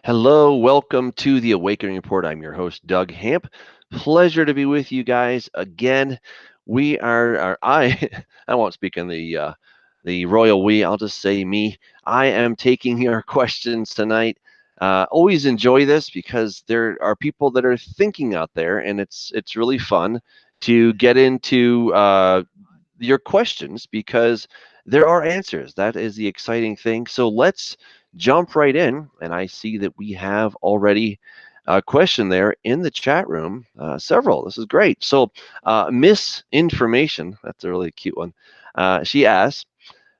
Hello, welcome to the Awakening Report. I'm your host, Doug Hamp. Pleasure to be with you guys again. I I won't speak in the royal we. I'll just say me. I am taking your questions tonight. Always enjoy this because there are people that are thinking out there, and it's really fun to get into your questions because there are answers. That is the exciting thing. So let's jump right in. And I see that we have already a question there in the chat room, several. This is great. So, misinformation, that's a really cute one. She asks,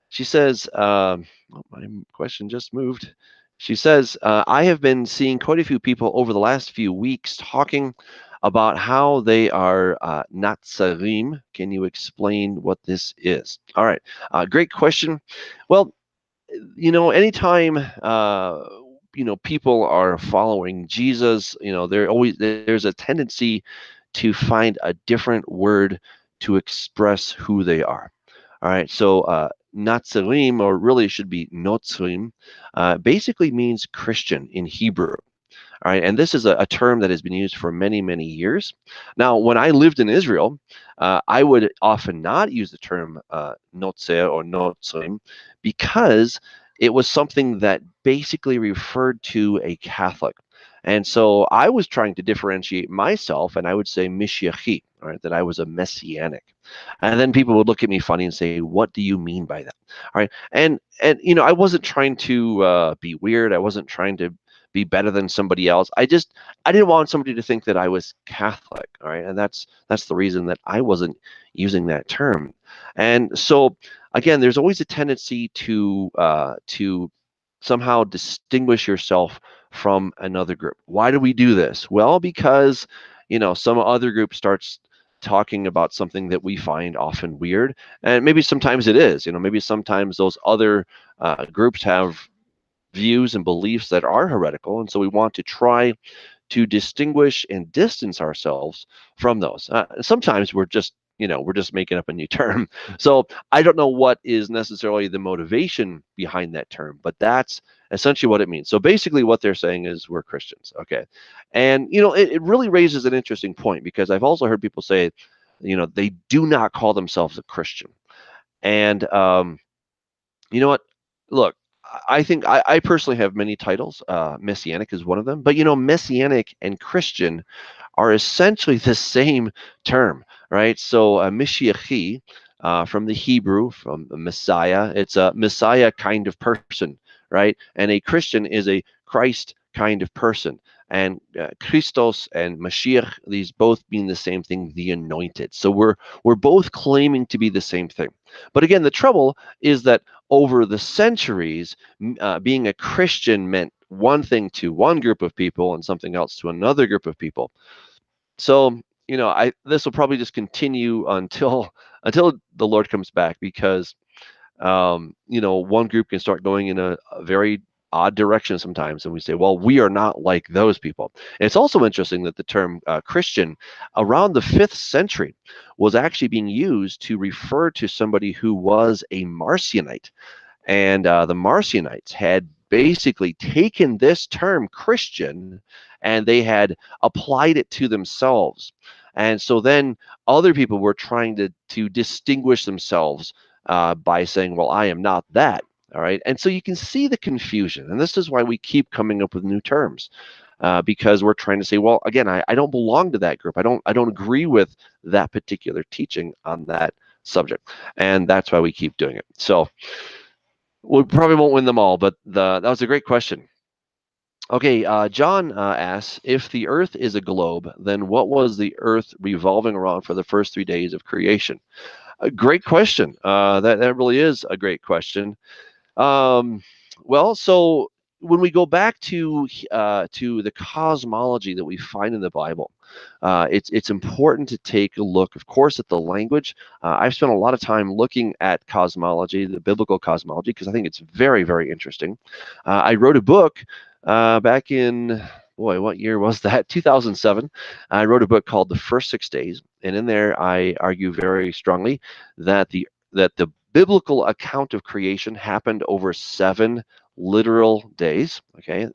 she says, oh, my question just moved. She says, I have been seeing quite a few people over the last few weeks talking about how they are Natsarim. Can you explain what this is? All right, great question. Well, anytime people are following Jesus, there's a tendency to find a different word to express who they are. All right, so Natsarim, or really it should be Notzrim, basically means Christian in Hebrew. All right, and this is a term that has been used for many, many years. Now, when I lived in Israel, I would often not use the term Notzer or Notzrim because it was something that basically referred to a Catholic. And so I was trying to differentiate myself, and I would say Mishiachi, all right, that I was a messianic. And then people would look at me funny and say, "What do you mean by that?" All right, and I wasn't trying to be weird. I wasn't trying to be better than somebody else. I didn't want somebody to think that I was Catholic, all right? And that's the reason that I wasn't using that term. And so again, there's always a tendency to somehow distinguish yourself from another group. Why do we do this? Well, because some other group starts talking about something that we find often weird, and maybe sometimes it is. Maybe sometimes those other groups have views and beliefs that are heretical, and so we want to try to distinguish and distance ourselves from those. Sometimes we're just making up a new term. So I don't know what is necessarily the motivation behind that term, but that's essentially what it means. So basically, what they're saying is we're Christians, okay? And it really raises an interesting point because I've also heard people say, they do not call themselves a Christian, and you know what? Look, I think I personally have many titles. Messianic is one of them. But Messianic and Christian are essentially the same term, right? So Mishiachi, from the Hebrew, from the Messiah, it's a Messiah kind of person, right? And a Christian is a Christ kind of person. And Christos and Mashiach, these both mean the same thing, the anointed. So we're both claiming to be the same thing. But again, the trouble is that over the centuries, being a Christian meant one thing to one group of people and something else to another group of people. So I this will probably just continue until the Lord comes back because one group can start going in a very odd direction sometimes, and we say, well, we are not like those people. And it's also interesting that the term Christian around the 5th century was actually being used to refer to somebody who was a Marcionite. And the Marcionites had basically taken this term Christian and they had applied it to themselves. And so then other people were trying to distinguish themselves by saying, well, I am not that. All right. And so you can see the confusion. And this is why we keep coming up with new terms. Because we're trying to say, well, again, I don't belong to that group. I don't agree with that particular teaching on that subject. And that's why we keep doing it. So we probably won't win them all, but that was a great question. Okay, John asks, if the Earth is a globe, then what was the Earth revolving around for the first 3 days of creation? A great question. That really is a great question. Um, well, so when we go back to the cosmology that we find in the Bible, it's important to take a look, of course, at the language. I've spent a lot of time looking at cosmology, the biblical cosmology, because I think it's very, very interesting. I wrote a book back in, boy, what year was that? 2007. I wrote a book called The First 6 Days, and in there I argue very strongly that the biblical account of creation happened over 7 literal days. Okay,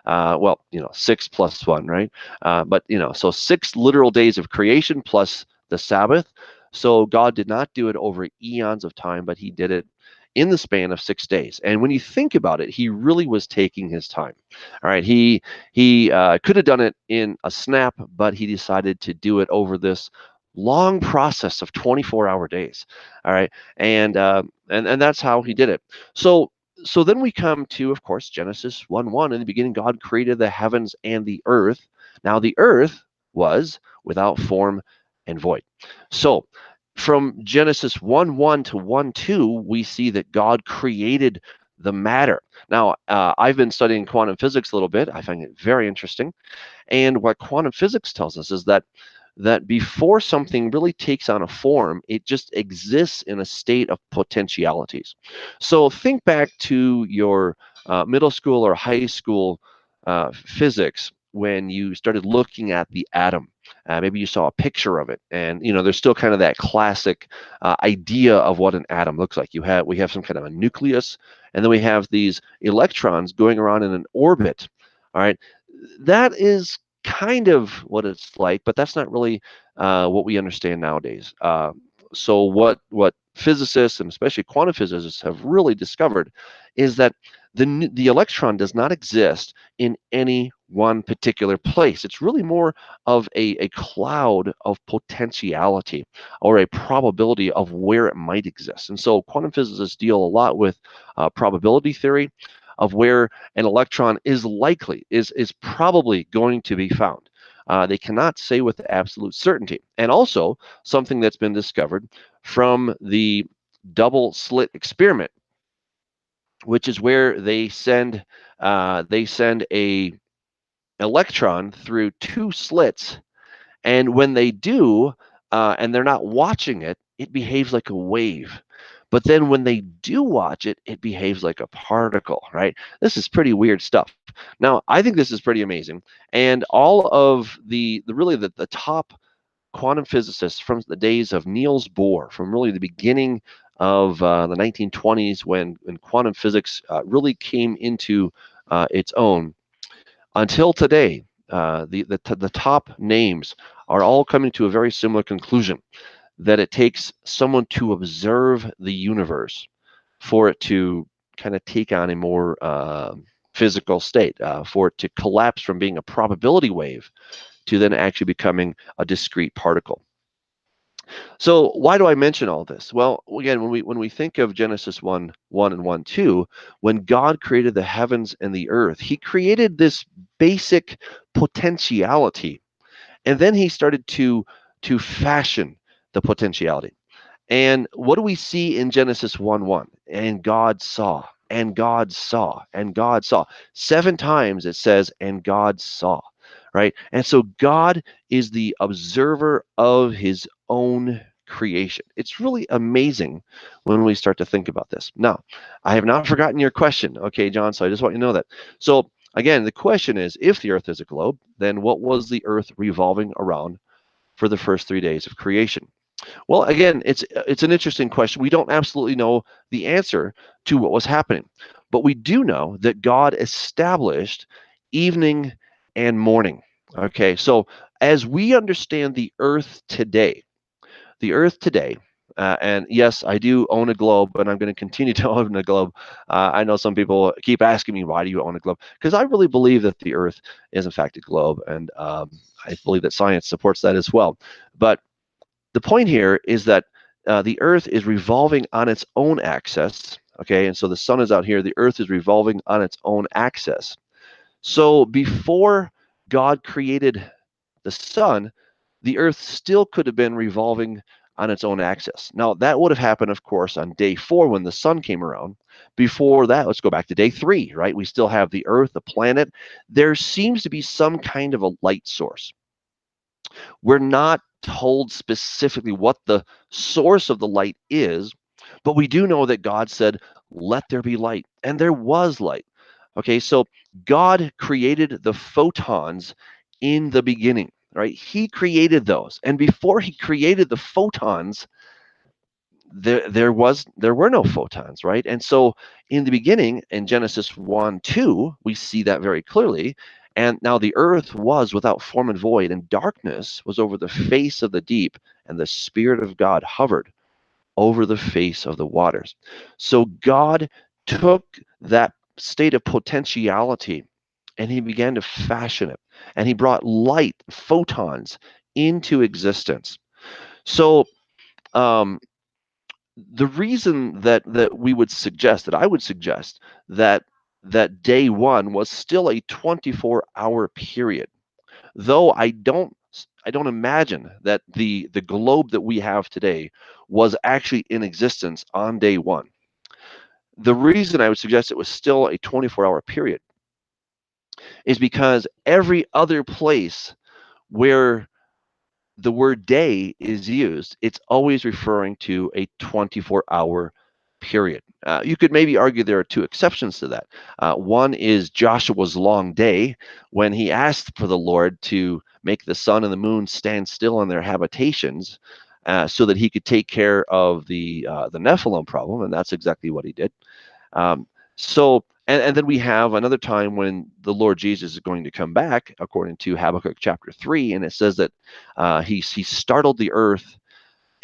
well, 6 plus 1, right? But so 6 literal days of creation plus the Sabbath. So God did not do it over eons of time, but He did it in the span of 6 days. And when you think about it, He really was taking His time. All right, He could have done it in a snap, but He decided to do it over this long process of 24-hour days. All right, and that's how He did it. So then we come to, of course, Genesis 1:1. In the beginning, God created the heavens and the earth. Now the earth was without form and void. So from Genesis 1:1 to 1:2, we see that God created the matter. Now, I've been studying quantum physics a little bit. I find it very interesting. And what quantum physics tells us is that before something really takes on a form, it just exists in a state of potentialities. So think back to your middle school or high school physics when you started looking at the atom. Maybe you saw a picture of it, and there's still kind of that classic idea of what an atom looks like. We have some kind of a nucleus, and then we have these electrons going around in an orbit. All right, that is kind of what it's like, but that's not really what we understand nowadays. So what physicists and especially quantum physicists have really discovered is that the electron does not exist in any one particular place. It's really more of a cloud of potentiality or a probability of where it might exist. And so quantum physicists deal a lot with probability theory of where an electron is probably going to be found. They cannot say with absolute certainty. And also, something that's been discovered from the double slit experiment, which is where they send a electron through two slits, and when they do, and they're not watching it, it behaves like a wave. But then when they do watch it, it behaves like a particle, right? This is pretty weird stuff. Now, I think this is pretty amazing. And all of the top quantum physicists from the days of Niels Bohr, from really the beginning of the 1920s when quantum physics really came into its own, until today, the top names are all coming to a very similar conclusion, that it takes someone to observe the universe for it to kind of take on a more physical state, for it to collapse from being a probability wave to then actually becoming a discrete particle. So why do I mention all this? Well, again, when we think of Genesis 1:1 and 1:2, when God created the heavens and the earth, He created this basic potentiality, and then He started to fashion the potentiality. And what do we see in Genesis 1:1? And God saw, and God saw, and God saw. 7 times it says, and God saw, right? And so God is the observer of His own creation. It's really amazing when we start to think about this. Now, I have not forgotten your question, okay, John, so I just want you to know that. So again, the question is, if the earth is a globe, then what was the earth revolving around for the first 3 days of creation? Well, again, it's an interesting question. We don't absolutely know the answer to what was happening, but we do know that God established evening and morning. Okay, so as we understand the earth today, and yes, I do own a globe, and I'm going to continue to own a globe. I know some people keep asking me, why do you own a globe? Because I really believe that the earth is, in fact, a globe, and I believe that science supports that as well. But the point here is that the earth is revolving on its own axis. Okay, and so the sun is out here, the earth is revolving on its own axis. So before God created the sun, the earth still could have been revolving on its own axis. Now, that would have happened, of course, on day 4 when the sun came around. Before that, let's go back to day 3, right? We still have the earth, the planet. There seems to be some kind of a light source. We're not told specifically what the source of the light is, but we do know that God said, let there be light, and there was light. Okay, so God created the photons in the beginning, right? He created those. And before He created the photons, there were no photons, right? And so in the beginning, in Genesis 1:2, we see that very clearly. And now the earth was without form and void, and darkness was over the face of the deep, and the Spirit of God hovered over the face of the waters. So God took that state of potentiality and he began to fashion it, and he brought light, photons, into existence. So um, the reason that we would suggest, that I would suggest, that day one was still a 24-hour period, though I don't imagine that the globe that we have today was actually in existence on day one. The reason I would suggest it was still a 24-hour period is because every other place where the word day is used, it's always referring to a 24-hour period. You could maybe argue there are two exceptions to that. One is Joshua's long day, when he asked for the Lord to make the sun and the moon stand still in their habitations, so that he could take care of the Nephilim problem, and that's exactly what he did. Um, and then we have another time when the Lord Jesus is going to come back, according to Habakkuk chapter 3, and it says that he startled the earth,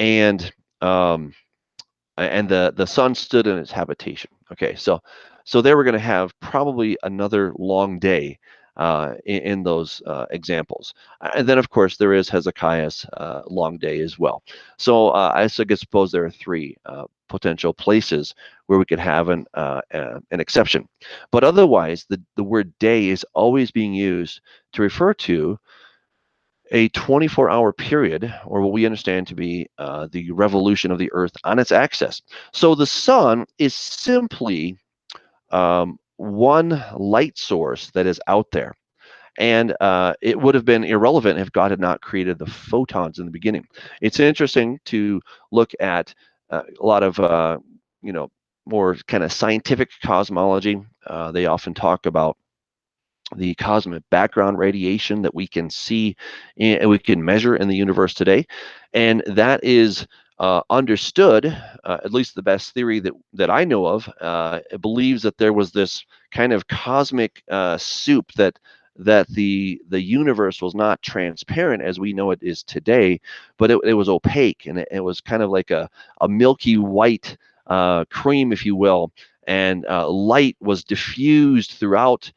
and um, and the sun stood in its habitation. Okay, so there we're going to have probably another long day in those examples. And then, of course, there is Hezekiah's long day as well. So I suppose there are three potential places where we could have an exception. But otherwise, the word day is always being used to refer to a 24-hour period, or what we understand to be the revolution of the Earth on its axis. So the sun is simply one light source that is out there. And it would have been irrelevant if God had not created the photons in the beginning. It's interesting to look at a lot of, more kind of scientific cosmology. They often talk about the cosmic background radiation that we can see and we can measure in the universe today. And that is understood, at least the best theory that I know of, it believes that there was this kind of cosmic soup, that the universe was not transparent as we know it is today, but it was opaque, and it was kind of like a milky white cream, if you will, and light was diffused throughout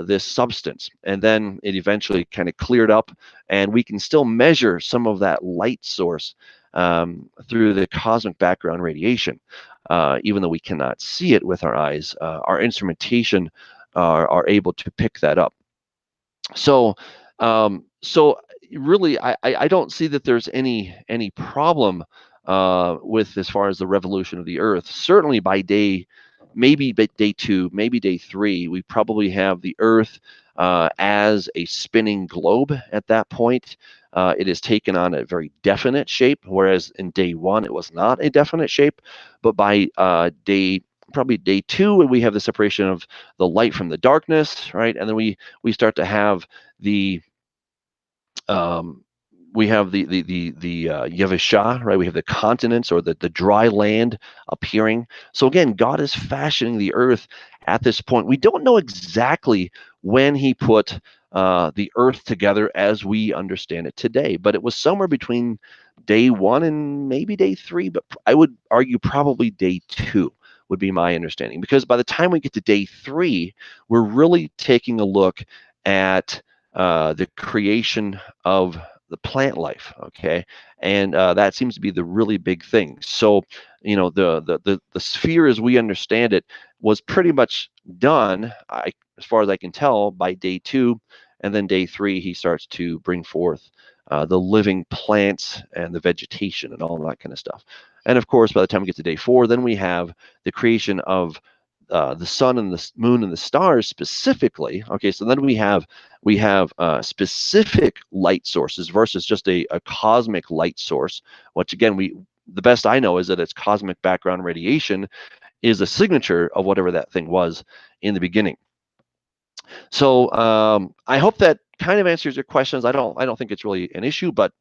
this substance, and then it eventually kind of cleared up, and we can still measure some of that light source through the cosmic background radiation, even though we cannot see it with our eyes. Our instrumentation are able to pick that up. So really, I don't see that there's any problem with, as far as the revolution of the Earth. Certainly by maybe by day two, maybe day three, we probably have the Earth as a spinning globe at that point. It has taken on a very definite shape, whereas in day one it was not a definite shape. But by probably day two, we have the separation of the light from the darkness, right? And then we start to have the um, Yevishah, right? We have the continents, or the dry land appearing. So again, God is fashioning the earth at this point. We don't know exactly when he put the earth together as we understand it today, but it was somewhere between day one and maybe day three, but I would argue probably day two would be my understanding, because by the time we get to day three, we're really taking a look at the creation of the plant life. Okay, and that seems to be the really big thing. So the sphere as we understand it was pretty much done, as far as I can tell, by day two, and then day three he starts to bring forth the living plants and the vegetation and all that kind of stuff. And of course, by the time we get to day four, then we have the creation of the sun and the moon and the stars specifically. Okay, so then we have specific light sources versus just a cosmic light source, which again, the best I know is that its cosmic background radiation is a signature of whatever that thing was in the beginning. So I hope that kind of answers your questions. I don't think it's really an issue, but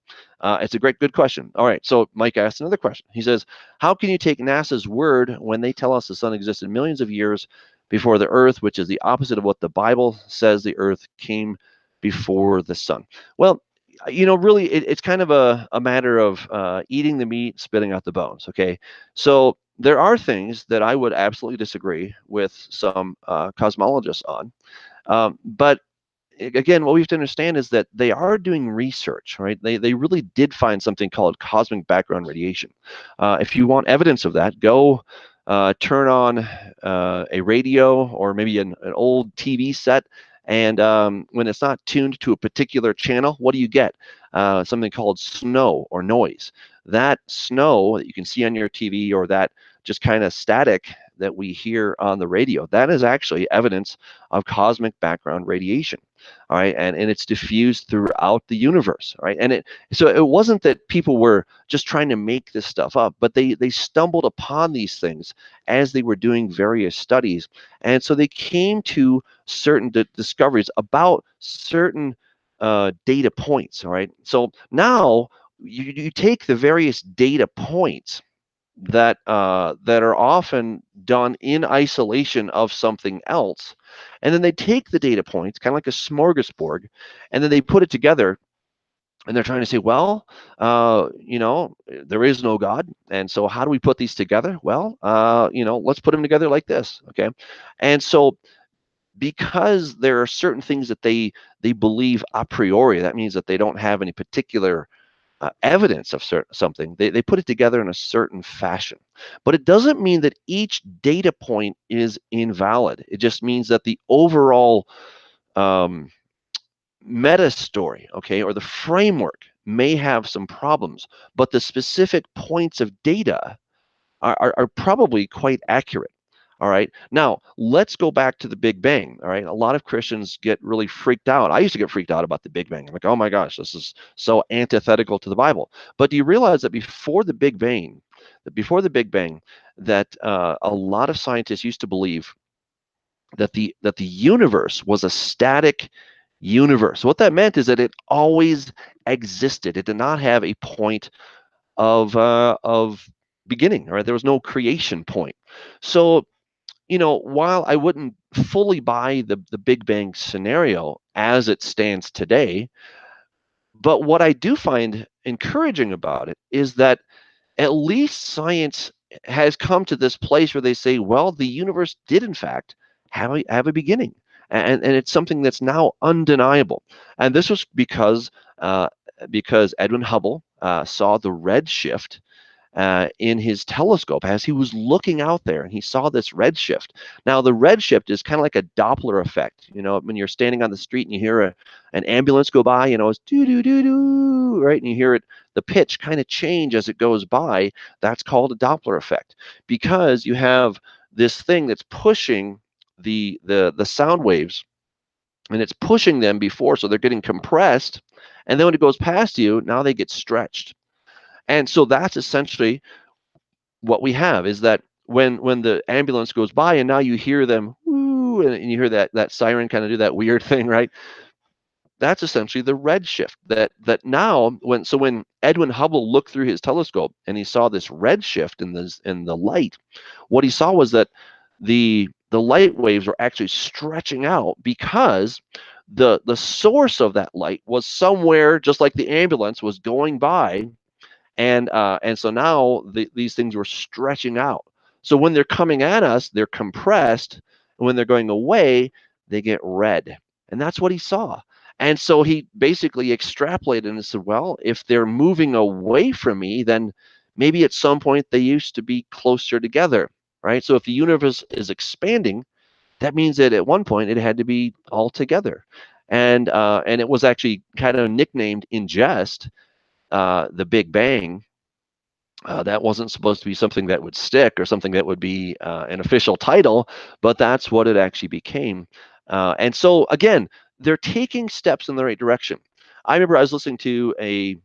it's a good question. All right, so Mike asked another question. He says, how can you take NASA's word when they tell us the sun existed millions of years before the Earth, which is the opposite of what the Bible says the Earth came before the sun? Well, really, it's kind of a matter of eating the meat, spitting out the bones, okay? So there are things that I would absolutely disagree with some cosmologists on. But again, what we have to understand is that they are doing research, right? They really did find something called cosmic background radiation. If you want evidence of that, go turn on a radio or maybe an old TV set, and when it's not tuned to a particular channel, what do you get? Something called snow or noise. That snow that you can see on your TV, or that just kind of static that we hear on the radio, that is actually evidence of cosmic background radiation. All right, and it's diffused throughout the universe. All right, so it wasn't that people were just trying to make this stuff up, but they stumbled upon these things as they were doing various studies, and so they came to certain discoveries about certain data points. All right, so now you take the various data points that are often done in isolation of something else, and then they take the data points, kind of like a smorgasbord, and then they put it together, and they're trying to say, well, there is no God, and so how do we put these together? Well, let's put them together like this, okay? And so because there are certain things that they believe a priori, that means that they don't have any particular evidence of something, they put it together in a certain fashion. But it doesn't mean that each data point is invalid. It just means that the overall um, meta story, okay, or the framework may have some problems, but the specific points of data are probably quite accurate. All right. Now, let's go back to the Big Bang. All right. A lot of Christians get really freaked out. I used to get freaked out about the Big Bang. I'm like, oh my gosh, this is so antithetical to the Bible. But do you realize that before the Big Bang, that a lot of scientists used to believe that the universe was a static universe. What that meant is that it always existed. It did not have a point of beginning. Right? There was no creation point. So while I wouldn't fully buy the Big Bang scenario as it stands today, but what I do find encouraging about it is that at least science has come to this place where they say, well, the universe did in fact have a beginning. And it's something that's now undeniable. And this was because Edwin Hubble saw the red shift in his telescope as he was looking out there, and he saw this redshift. Now, the redshift is kind of like a Doppler effect. When you're standing on the street and you hear an ambulance go by, it's doo doo doo doo, right? And you hear the pitch kind of change as it goes by. That's called a Doppler effect, because you have this thing that's pushing the sound waves, and it's pushing them before, so they're getting compressed, and then when it goes past you, now they get stretched. And so that's essentially what we have, is that when the ambulance goes by and now you hear them woo, and you hear that siren kind of do that weird thing, right? That's essentially the red shift. That now when Edwin Hubble looked through his telescope and he saw this red shift in the light, what he saw was that the light waves were actually stretching out, because the source of that light was somewhere just like the ambulance was going by, and so now these things were stretching out. So when they're coming at us, they're compressed, and when they're going away, they get red. And that's what he saw. And so he basically extrapolated and said, well, if they're moving away from me, then maybe at some point they used to be closer together, right? So if the universe is expanding, that means that at one point it had to be all together. And it was actually kind of nicknamed in jest the Big Bang. That wasn't supposed to be something that would stick or something that would be an official title, but that's what it actually became. And so again, they're taking steps in the right direction. I remember I was listening to a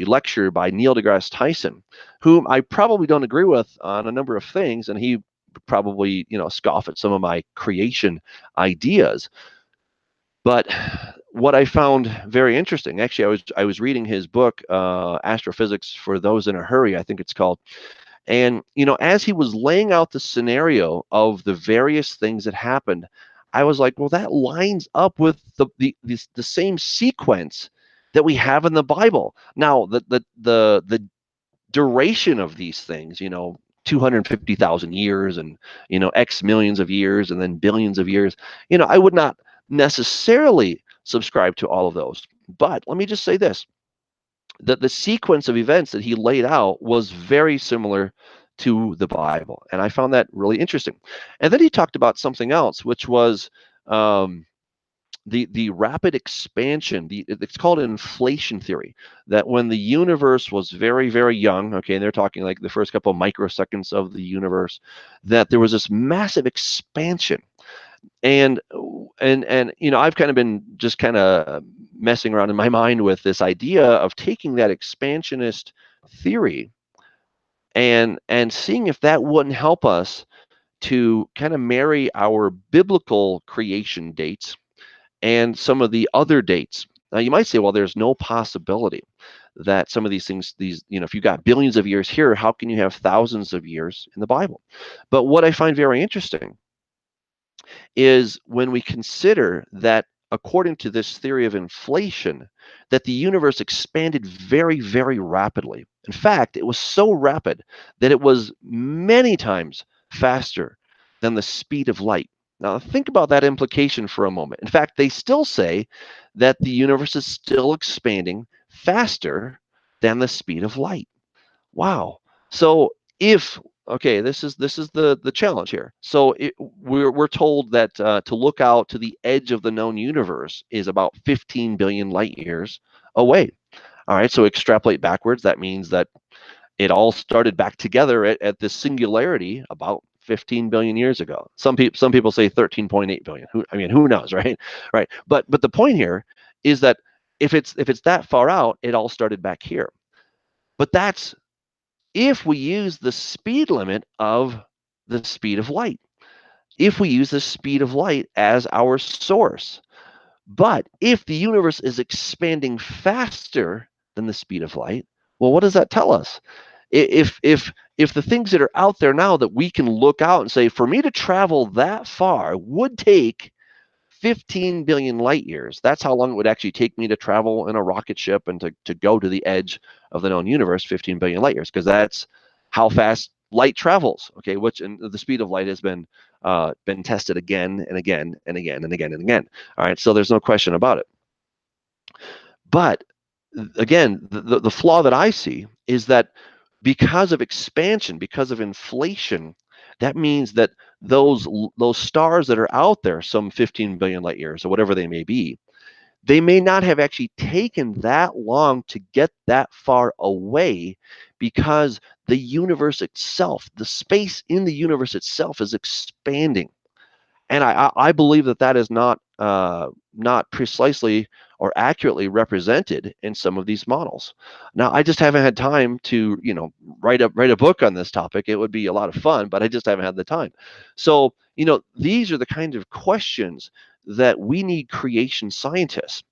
lecture by Neil deGrasse Tyson, whom I probably don't agree with on a number of things, and he probably scoff at some of my creation ideas. But what I found very interesting, actually, I was reading his book, Astrophysics for Those in a Hurry, I think it's called. And as he was laying out the scenario of the various things that happened, I was like, well, that lines up with the same sequence that we have in the Bible. Now, the duration of these things, 250,000 years, and X millions of years, and then billions of years. I would not necessarily subscribe to all of those. But let me just say this, that the sequence of events that he laid out was very similar to the Bible. And I found that really interesting. And then he talked about something else, which was um, the rapid expansion. It's called inflation theory. That when the universe was very, very young, okay, and they're talking like the first couple of microseconds of the universe, that there was this massive expansion. And I've kind of been just kind of messing around in my mind with this idea of taking that expansionist theory and seeing if that wouldn't help us to kind of marry our biblical creation dates and some of the other dates. Now, you might say, well, there's no possibility that some of these things, if you've got billions of years here, how can you have thousands of years in the Bible? But what I find very interesting is when we consider that, according to this theory of inflation, that the universe expanded very, very rapidly. In fact, it was so rapid that it was many times faster than the speed of light. Now, think about that implication for a moment. In fact, they still say that the universe is still expanding faster than the speed of light. Wow. So if okay, this is the challenge here. So we're told that to look out to the edge of the known universe is about 15 billion light years away. All right. So extrapolate backwards. That means that it all started back together at this singularity about 15 billion years ago. Some people say 13.8 billion. Who knows, right? Right. But the point here is that if it's that far out, it all started back here. But that's if we use the speed limit of the speed of light, if we use the speed of light as our source. But if the universe is expanding faster than the speed of light, well, what does that tell us? If the things that are out there now that we can look out and say, for me to travel that far would take 15 billion light years. That's how long it would actually take me to travel in a rocket ship and to go to the edge of the known universe, 15 billion light years, because that's how fast light travels. Okay, which and the speed of light has been tested again and again and again and again and again. All right, so there's no question about it. But again, the flaw that I see is that because of expansion, because of inflation, that means that those stars that are out there, some 15 billion light years or whatever they may be, they may not have actually taken that long to get that far away because the universe itself, the space in the universe itself is expanding. And I believe that that is not precisely or accurately represented in some of these models. Now, I just haven't had time to write a book on this topic. It would be a lot of fun, but I just haven't had the time. So these are the kind of questions that we need creation scientists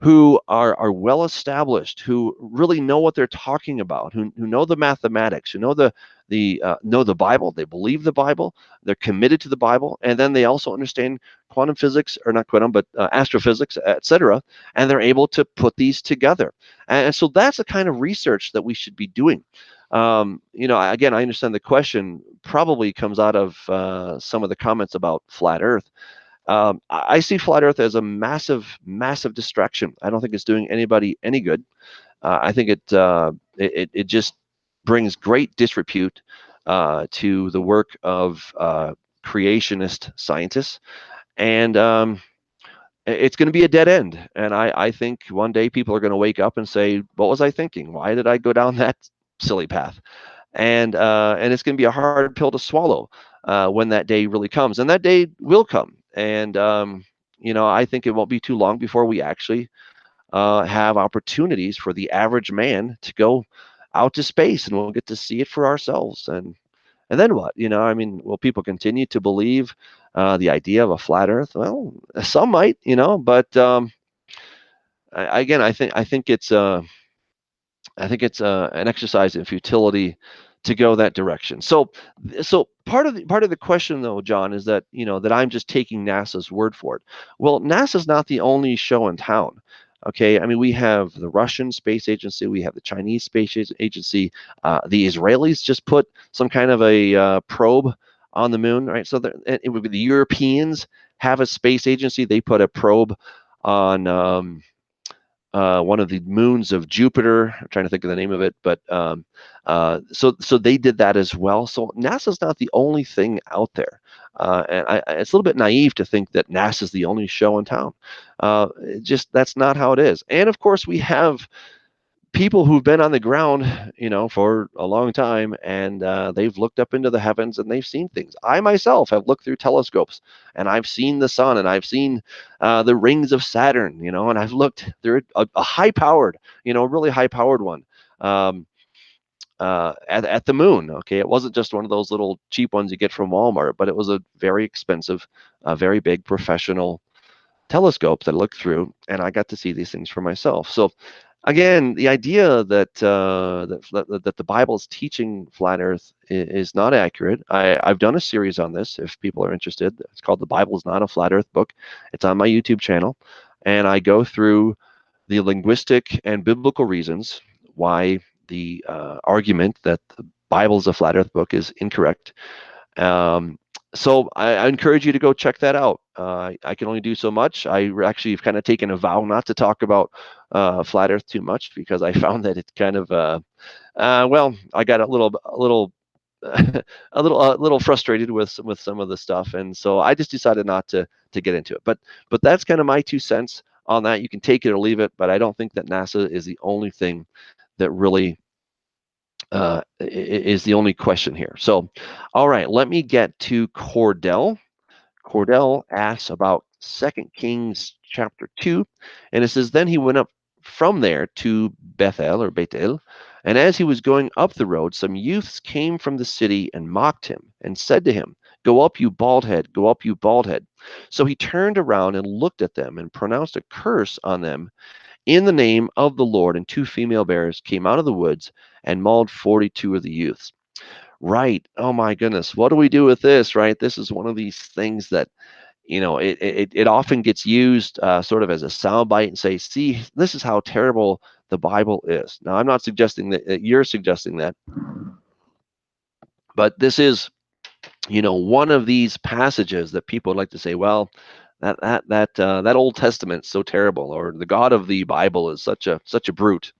who are well established, who really know what they're talking about, who know the mathematics, who know the Bible, they believe the Bible, they're committed to the Bible, and then they also understand quantum physics, or not quantum, but astrophysics, etc., and they're able to put these together. And so that's the kind of research that we should be doing. Again, I understand the question probably comes out of some of the comments about flat Earth. I see flat Earth as a massive, massive distraction. I don't think it's doing anybody any good. I think it just brings great disrepute to the work of creationist scientists, and it's going to be a dead end. And I think one day people are going to wake up and say, "What was I thinking? Why did I go down that silly path?" And it's going to be a hard pill to swallow when that day really comes, and that day will come. And I think it won't be too long before we actually have opportunities for the average man to go out to space, and we'll get to see it for ourselves. And then what? Will people continue to believe the idea of a flat Earth? Well, some might, but again, I think it's an exercise in futility to go that direction. So part of the question, though, John, is that that I'm just taking NASA's word for it. Well, NASA's not the only show in town. Okay, I mean, we have the Russian space agency, we have the Chinese space agency, the Israelis just put some kind of a probe on the moon, right? So it would be the Europeans have a space agency. They put a probe on one of the moons of Jupiter. I'm trying to think of the name of it, but so they did that as well. So NASA's not the only thing out there, and it's a little bit naive to think that NASA's the only show in town. Just that's not how it is. And of course, we have people who've been on the ground, for a long time, and they've looked up into the heavens and they've seen things. I myself have looked through telescopes and I've seen the sun and I've seen the rings of Saturn, and I've looked. They're a high-powered, really high-powered one. At the moon. Okay, it wasn't just one of those little cheap ones you get from Walmart, but it was a very expensive, very big professional telescope that I looked through, and I got to see these things for myself. So again, the idea that the Bible is teaching flat Earth is not accurate. I've done a series on this. If people are interested, it's called "The Bible is Not a Flat Earth Book." It's on my YouTube channel, and I go through the linguistic and biblical reasons why the argument that the Bible is a flat Earth book is incorrect. So I encourage you to go check that out. I can only do so much. I actually have kind of taken a vow not to talk about flat Earth too much because I found that it's kind of well, I got a little a little frustrated with some of the stuff, and so I just decided not to get into it. But that's kind of my 2 cents on that. You can take it or leave it, but I don't think that NASA is the only thing that really is the only question here. So, all right, let me get to Cordell. Cordell asks about 2 Kings chapter 2, and it says, Then he went up from there to Bethel or Bethel, and as he was going up the road, some youths came from the city and mocked him and said to him, Go up, you bald head, go up, you bald head. So he turned around and looked at them and pronounced a curse on them in the name of the Lord, and 2 female bears came out of the woods and mauled 42 of the youths. Right. Oh my goodness. What do we do with this? Right. This is one of these things that it often gets used sort of as a soundbite and say, see, this is how terrible the Bible is. Now, I'm not suggesting that you're suggesting that, but this is, one of these passages that people like to say, well, that Old Testament's so terrible, or the God of the Bible is such a brute.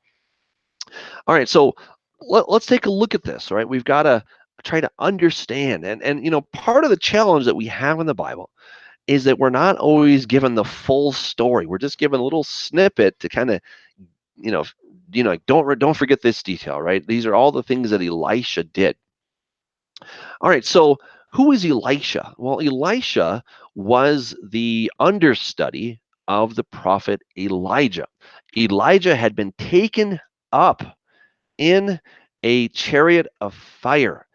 All right, so let's take a look at this. Right, we've got to try to understand, and part of the challenge that we have in the Bible is that we're not always given the full story. We're just given a little snippet to kind of, you know, don't forget this detail, right? These are all the things that Elisha did. All right, so who is Elisha? Well, Elisha was the understudy of the prophet Elijah. Elijah had been taken up in a chariot of fire.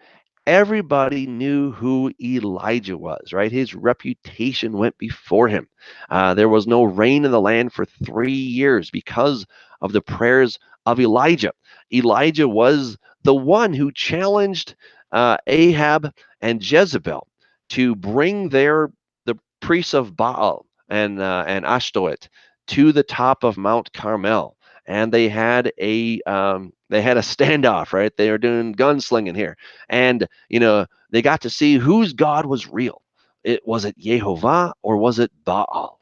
Everybody knew who Elijah was, right? His reputation went before him. There was no rain in the land for 3 years because of the prayers of Elijah. Elijah was the one who challenged Ahab and Jezebel to bring the priests of Baal and Ashtoreth to the top of Mount Carmel, and they had a standoff, right? They were doing gunslinging here, and they got to see whose God was real. Was it Jehovah or was it Baal?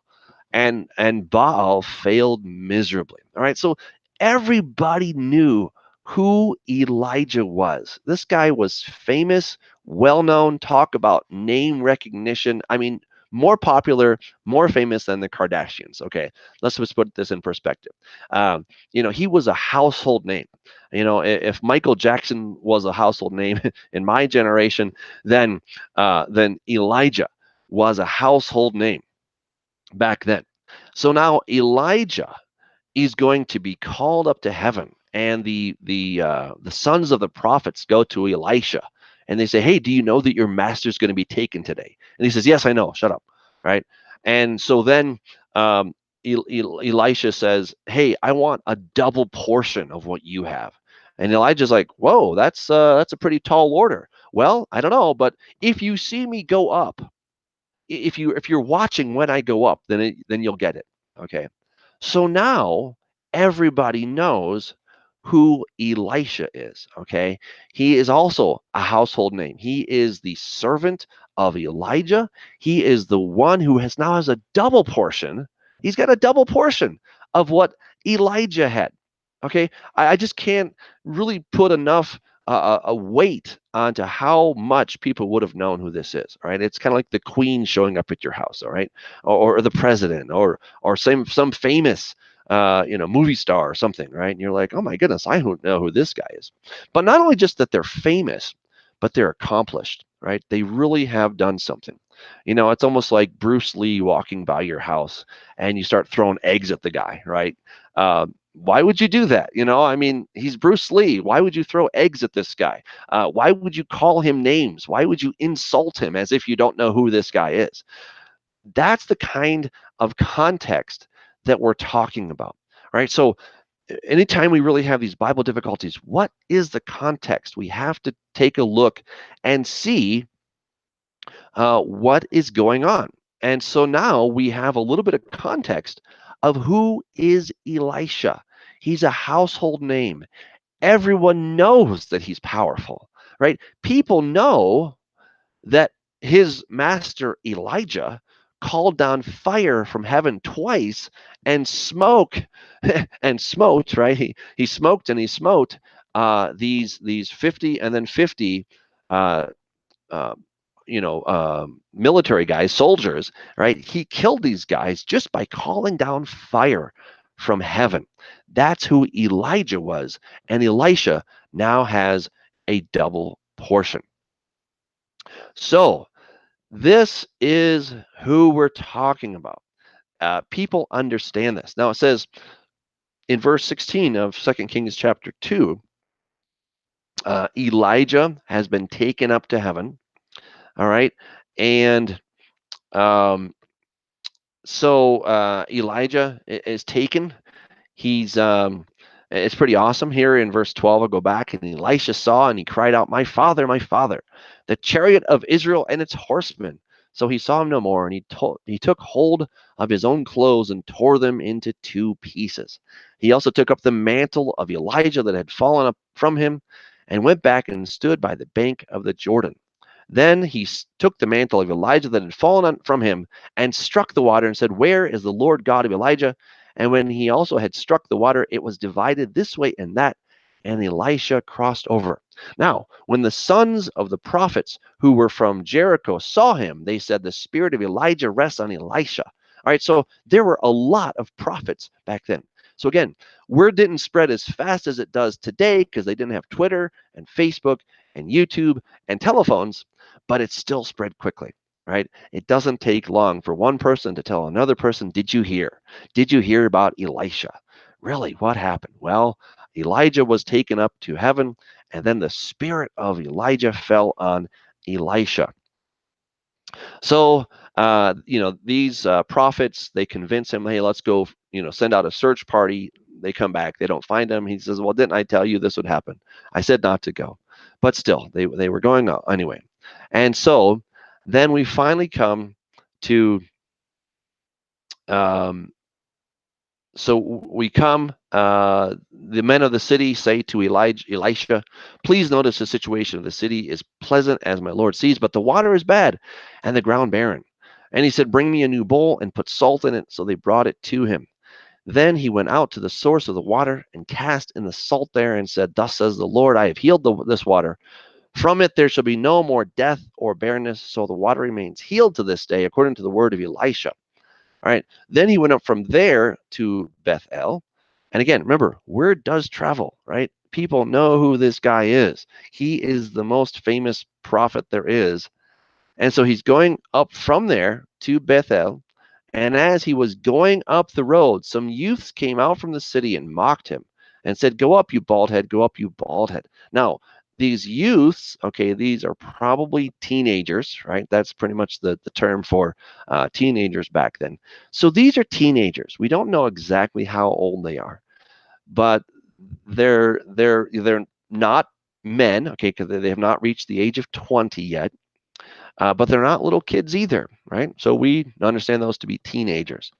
And Baal failed miserably. All right, so everybody knew who Elijah was. This guy was famous, well known. Talk about name recognition. I mean, more popular, more famous than the Kardashians. Okay, let's just put this in perspective. He was a household name. If Michael Jackson was a household name in my generation, then Elijah was a household name back then. So now Elijah is going to be called up to heaven, and the sons of the prophets go to Elisha and they say, hey, do you know that your master's going to be taken today? And he says, yes, I know. Shut up. Right. And so then um, Elisha says, hey, I want a double portion of what you have. And Elijah's like, whoa, that's a pretty tall order. Well, I don't know, but if you see me go up, if you're watching when I go up, then you'll get it. Okay. So now everybody knows who Elisha is. Okay. He is also a household name. He is the servant of Elijah. He is the one who now has a double portion. He's got a double portion of what Elijah had. Okay. I just can't really put enough a weight onto how much people would have known who this is. All right. It's kind of like the queen showing up at your house. All right. Or the president or some famous movie star or something, right? And you're like, oh my goodness, I don't know who this guy is. But not only just that they're famous, but they're accomplished, right? They really have done something. It's almost like Bruce Lee walking by your house and you start throwing eggs at the guy, right? Why would you do that? I mean, he's Bruce Lee. Why would you throw eggs at this guy? Why would you call him names? Why would you insult him as if you don't know who this guy is? That's the kind of context that we're talking about, right? So anytime we really have these Bible difficulties, what is the context? We have to take a look and see what is going on. And so now we have a little bit of context of who is Elisha. He's a household name. Everyone knows that he's powerful, right? People know that his master Elijah called down fire from heaven twice and smoke and smote, right? He smoked and he smote these 50 and then 50 uh, uh, military guys, soldiers, right? He killed these guys just by calling down fire from heaven. That's who Elijah was. And Elisha now has a double portion. So this is who we're talking about. People understand this. Now it says in verse 16 of 2 Kings chapter 2, Elijah has been taken up to heaven. All right. And um, so Elijah is taken. It's pretty awesome here in verse 12. I'll go back, and Elisha saw and he cried out, my father, the chariot of Israel and its horsemen. So he saw him no more, and he took hold of his own clothes and tore them into two pieces. He also took up the mantle of Elijah that had fallen up from him and went back and stood by the bank of the Jordan. Then he took the mantle of Elijah that had fallen from him and struck the water and said, where is the Lord God of Elijah? And when he also had struck the water, it was divided this way and that, and Elisha crossed over. Now, when the sons of the prophets who were from Jericho saw him, they said, the spirit of Elijah rests on Elisha. All right, so there were a lot of prophets back then. So again, word didn't spread as fast as it does today because they didn't have Twitter and Facebook and YouTube and telephones, but it still spread quickly, right? It doesn't take long for one person to tell another person, did you hear? Did you hear about Elisha? Really, what happened? Well, Elijah was taken up to heaven, and then the spirit of Elijah fell on Elisha. So, these prophets, they convince him, hey, let's go, send out a search party. They come back, they don't find him. He says, well, didn't I tell you this would happen? I said not to go. But still, they were going on anyway. And so then we finally come to the men of the city say to Elisha, please notice the situation of the city is pleasant as my Lord sees, but the water is bad and the ground barren. And he said, bring me a new bowl and put salt in it. So they brought it to him. Then he went out to the source of the water and cast in the salt there and said, thus says the Lord, I have healed this water. From it there shall be no more death or barrenness. So the water remains healed to this day, according to the word of Elisha. All right. Then he went up from there to Bethel. And again, remember, word does travel, right? People know who this guy is. He is the most famous prophet there is. And so he's going up from there to Bethel. And as he was going up the road, some youths came out from the city and mocked him and said, go up, you bald head, go up, you bald head. Now, these youths, okay, these are probably teenagers, right? That's pretty much the term for teenagers back then. So these are teenagers. We don't know exactly how old they are, but they're not men, okay, because they have not reached the age of 20 yet, but they're not little kids either, right? So we understand those to be teenagers.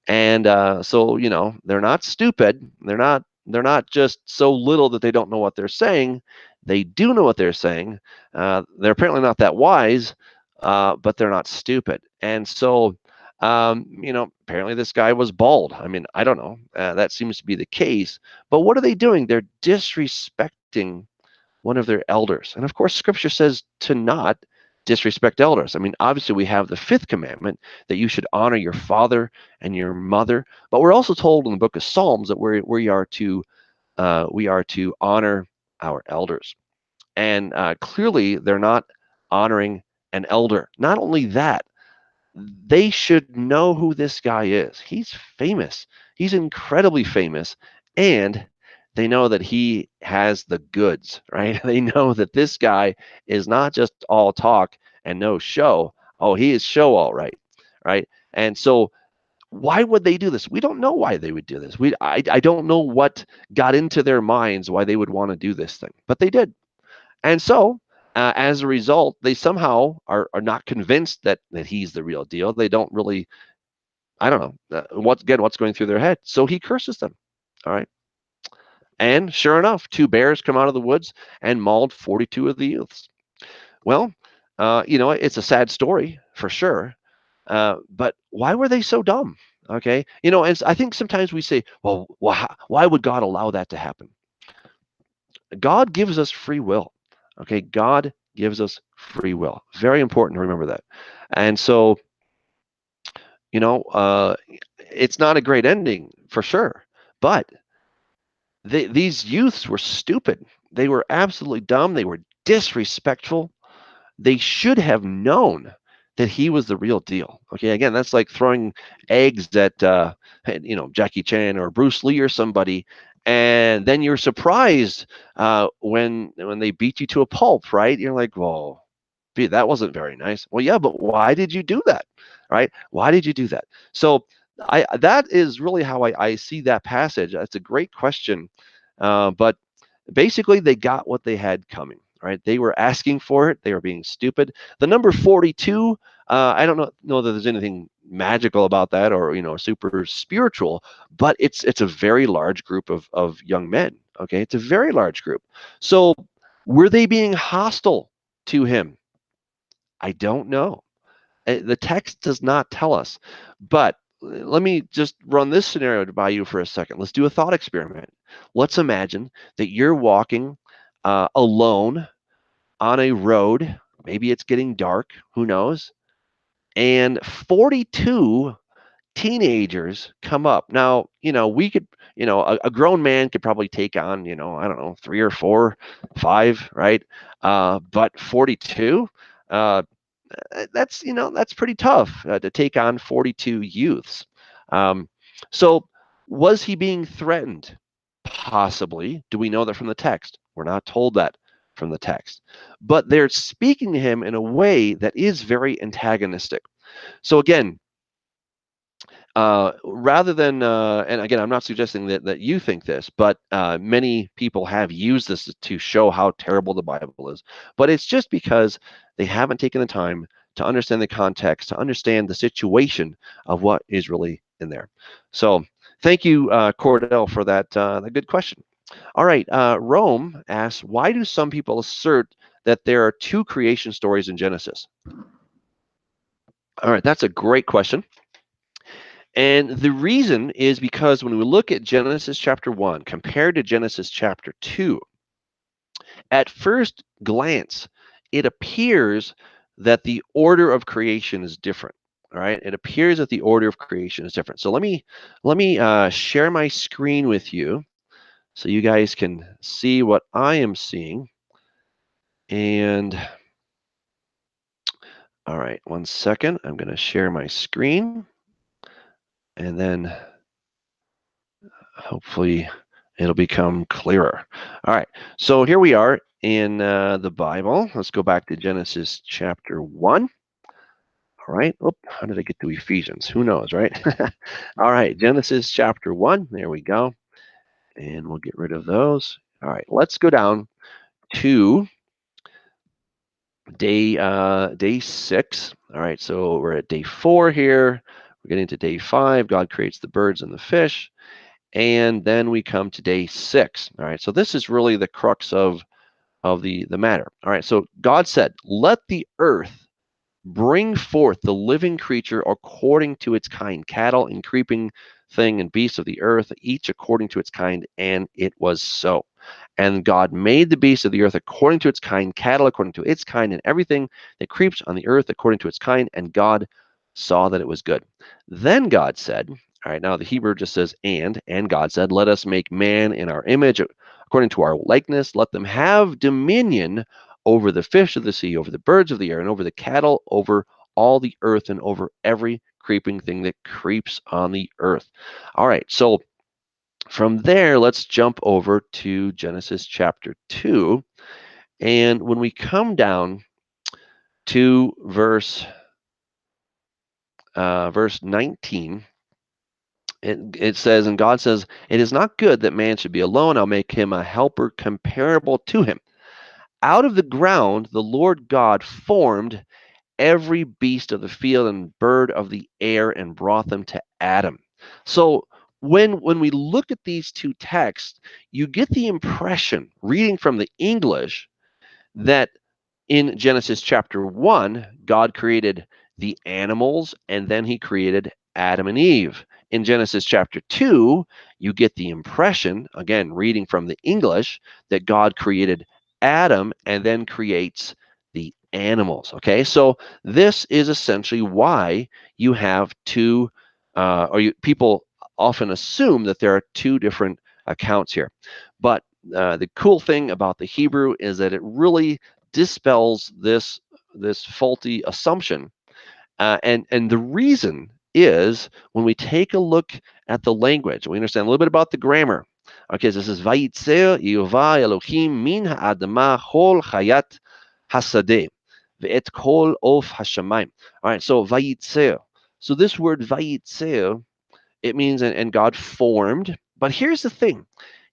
And so, they're not stupid. They're not just so little that they don't know what they're saying. They do know what they're saying. They're apparently not that wise, but they're not stupid. And so, apparently this guy was bald. I mean, I don't know. That seems to be the case. But what are they doing? They're disrespecting one of their elders. And of course, scripture says to not disrespect elders. I mean, obviously, we have the fifth commandment that you should honor your father and your mother. But we're also told in the book of Psalms that we are to honor our elders. And clearly, they're not honoring an elder. Not only that, they should know who this guy is. He's famous. He's incredibly famous. And they know that he has the goods, right? They know that this guy is not just all talk and no show. Oh, he is show all right, right? And so why would they do this? We don't know why they would do this. I don't know what got into their minds why they would want to do this thing, but they did. And so, as a result, they somehow are not convinced that he's the real deal. They don't really, I don't know, what's going through their head. So he curses them. All right. And sure enough, two bears come out of the woods and mauled 42 of the youths. Well, it's a sad story for sure. But why were they so dumb? Okay. And I think sometimes we say, well, why would God allow that to happen? God gives us free will. Okay, God gives us free will. Very important to remember that. And so, you know, uh, it's not a great ending for sure, but these youths were stupid. They were absolutely dumb. They were disrespectful. They should have known that he was the real deal. Okay, again, that's like throwing eggs at Jackie Chan or Bruce Lee or somebody, and then you're surprised when they beat you to a pulp, right? You're like, well, gee, that wasn't very nice. Well, yeah, but why did you do that, right? Why did you do that? So that is really how I see that passage. That's a great question, but basically they got what they had coming, right? They were asking for it. They were being stupid. The number 42, I don't know that there's anything magical about that or super spiritual, but it's a very large group of young men. Okay, it's a very large group. So were they being hostile to him? I don't know. The text does not tell us, but let me just run this scenario by you for a second. Let's do a thought experiment. Let's imagine that you're walking alone on a road. Maybe it's getting dark, who knows? And 42 teenagers come up. Now, we could, a grown man could probably take on, I don't know, three or four, five, right? But 42, uh, that's pretty tough to take on 42 youths. Um, so was he being threatened? Possibly. Do we know that from the text? We're not told that from the text. But they're speaking to him in a way that is very antagonistic. So again, rather than, and again, I'm not suggesting that you think this, but many people have used this to show how terrible the Bible is. But it's just because they haven't taken the time to understand the context, to understand the situation of what is really in there. So thank you, Cordell, for that good question. All right, Rome asks, why do some people assert that there are two creation stories in Genesis? All right, that's a great question. And the reason is because when we look at Genesis chapter 1 compared to Genesis chapter 2, at first glance, it appears that the order of creation is different. All right, it appears that the order of creation is different. So let me share my screen with you so you guys can see what I am seeing. And all right, one second. I'm going to share my screen, and then hopefully it'll become clearer. All right, so here we are in the Bible. Let's go back to Genesis chapter 1. All right. Oh, how did I get to Ephesians? Who knows, right? All right. Genesis chapter 1. There we go. And we'll get rid of those. All right. Let's go down to day 6. All right. So we're at day 4 here. We're getting to day 5. God creates the birds and the fish. And then we come to day 6. All right. So this is really the crux of the matter. All right. So God said, let the earth bring forth the living creature according to its kind, cattle and creeping thing and beasts of the earth, each according to its kind, and it was so. And God made the beasts of the earth according to its kind, cattle according to its kind, and everything that creeps on the earth according to its kind, and God saw that it was good. Then God said, all right, now the Hebrew just says, and God said, let us make man in our image, according to our likeness, let them have dominion over the fish of the sea, over the birds of the air, and over the cattle, over all the earth, and over every creeping thing that creeps on the earth. All right, so from there, let's jump over to Genesis chapter 2. And when we come down to verse 19, it says, and God says, it is not good that man should be alone. I'll make him a helper comparable to him. Out of the ground, the Lord God formed every beast of the field and bird of the air and brought them to Adam. So when we look at these two texts, you get the impression, reading from the English, that in Genesis chapter 1, God created the animals and then he created Adam and Eve. In Genesis chapter 2, you get the impression, again, reading from the English, that God created Adam and then creates the animals. Okay, so this is essentially why you have two, people often assume that there are two different accounts here. But the cool thing about the Hebrew is that it really dispels this faulty assumption, and the reason is when we take a look at the language, we understand a little bit about the grammar. Okay, so this is Vayitzer Yehovah Elohim min ha'adama chol chayat hasadeh ve'et kol of hashamayim. All right, so Vayitzer. So this word Vayitzer, it means and God formed. But here's the thing: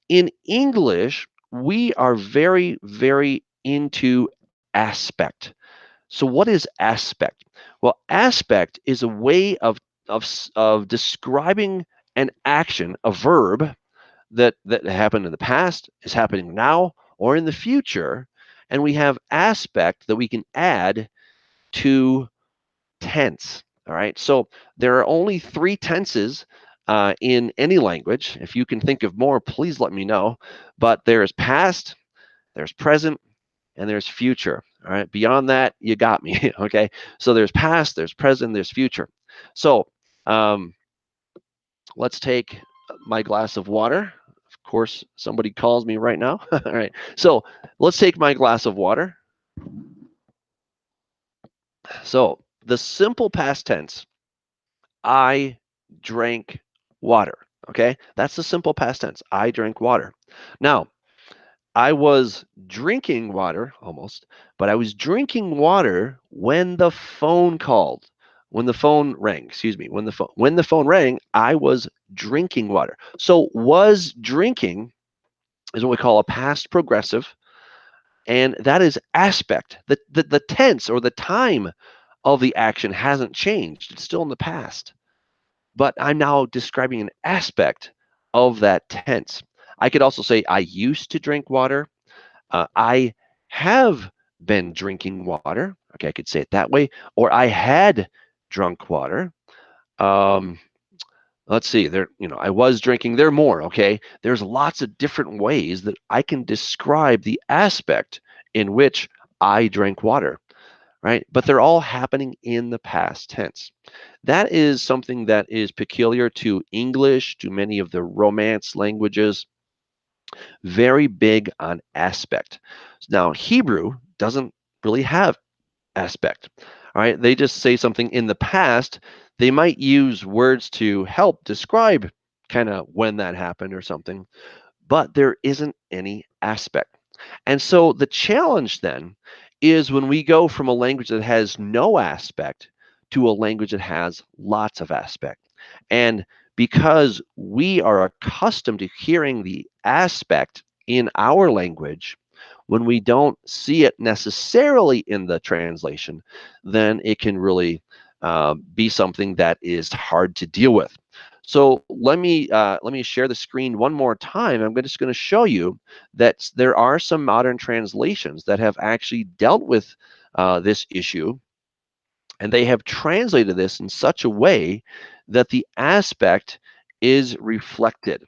in English, we are very, very into aspect. So what is aspect? Well, aspect is a way of describing an action, a verb that happened in the past, is happening now, or in the future, and we have aspect that we can add to tense. All right. So there are only 3 tenses in any language. If you can think of more, please let me know. But there's past, there's present, and there's future. All right. Beyond that, you got me. Okay. So there's past, there's present, there's future. So um, let's take my glass of water. Of course, somebody calls me right now. All right. So let's take my glass of water. So the simple past tense, I drank water. Okay. That's the simple past tense. I drank water. Now, I was drinking water almost, but I was drinking water when the phone called. When the phone rang, excuse me, when the phone rang, I was drinking water. So was drinking is what we call a past progressive, and that is aspect. The tense or the time of the action hasn't changed. It's still in the past. But I'm now describing an aspect of that tense. I could also say I used to drink water. I have been drinking water. Okay, I could say it that way. Or I had drunk water. Um, let's see, I was drinking. There are more. Okay, there's lots of different ways that I can describe the aspect in which I drank water, right? But they're all happening in the past tense. That is something that is peculiar to English, to many of the Romance languages. Very big on aspect. Now, Hebrew doesn't really have aspect. All right, they just say something in the past. They might use words to help describe kind of when that happened or something, but there isn't any aspect. And so the challenge then is when we go from a language that has no aspect to a language that has lots of aspect. And because we are accustomed to hearing the aspect in our language, when we don't see it necessarily in the translation, then it can really be something that is hard to deal with. So let me share the screen one more time. I'm just going to show you that there are some modern translations that have actually dealt with this issue, and they have translated this in such a way that the aspect is reflected.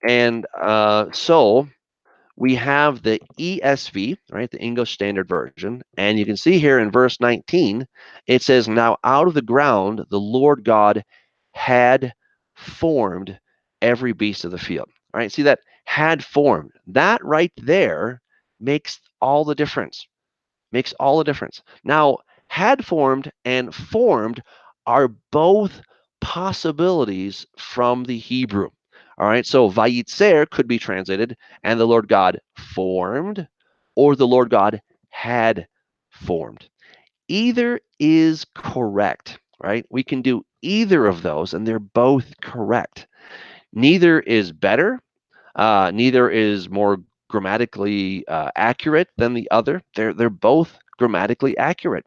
And so we have the ESV, right, the English Standard Version, and you can see here in verse 19, it says, "Now out of the ground the Lord God had formed every beast of the field." All right, see that had formed. That right there makes all the difference. Makes all the difference. Now, had formed and formed are both possibilities from the Hebrew. All right, so Vayitzer could be translated, and the Lord God formed, or the Lord God had formed. Either is correct, right? We can do either of those, and they're both correct. Neither is better, neither is more grammatically accurate than the other. They're both grammatically accurate.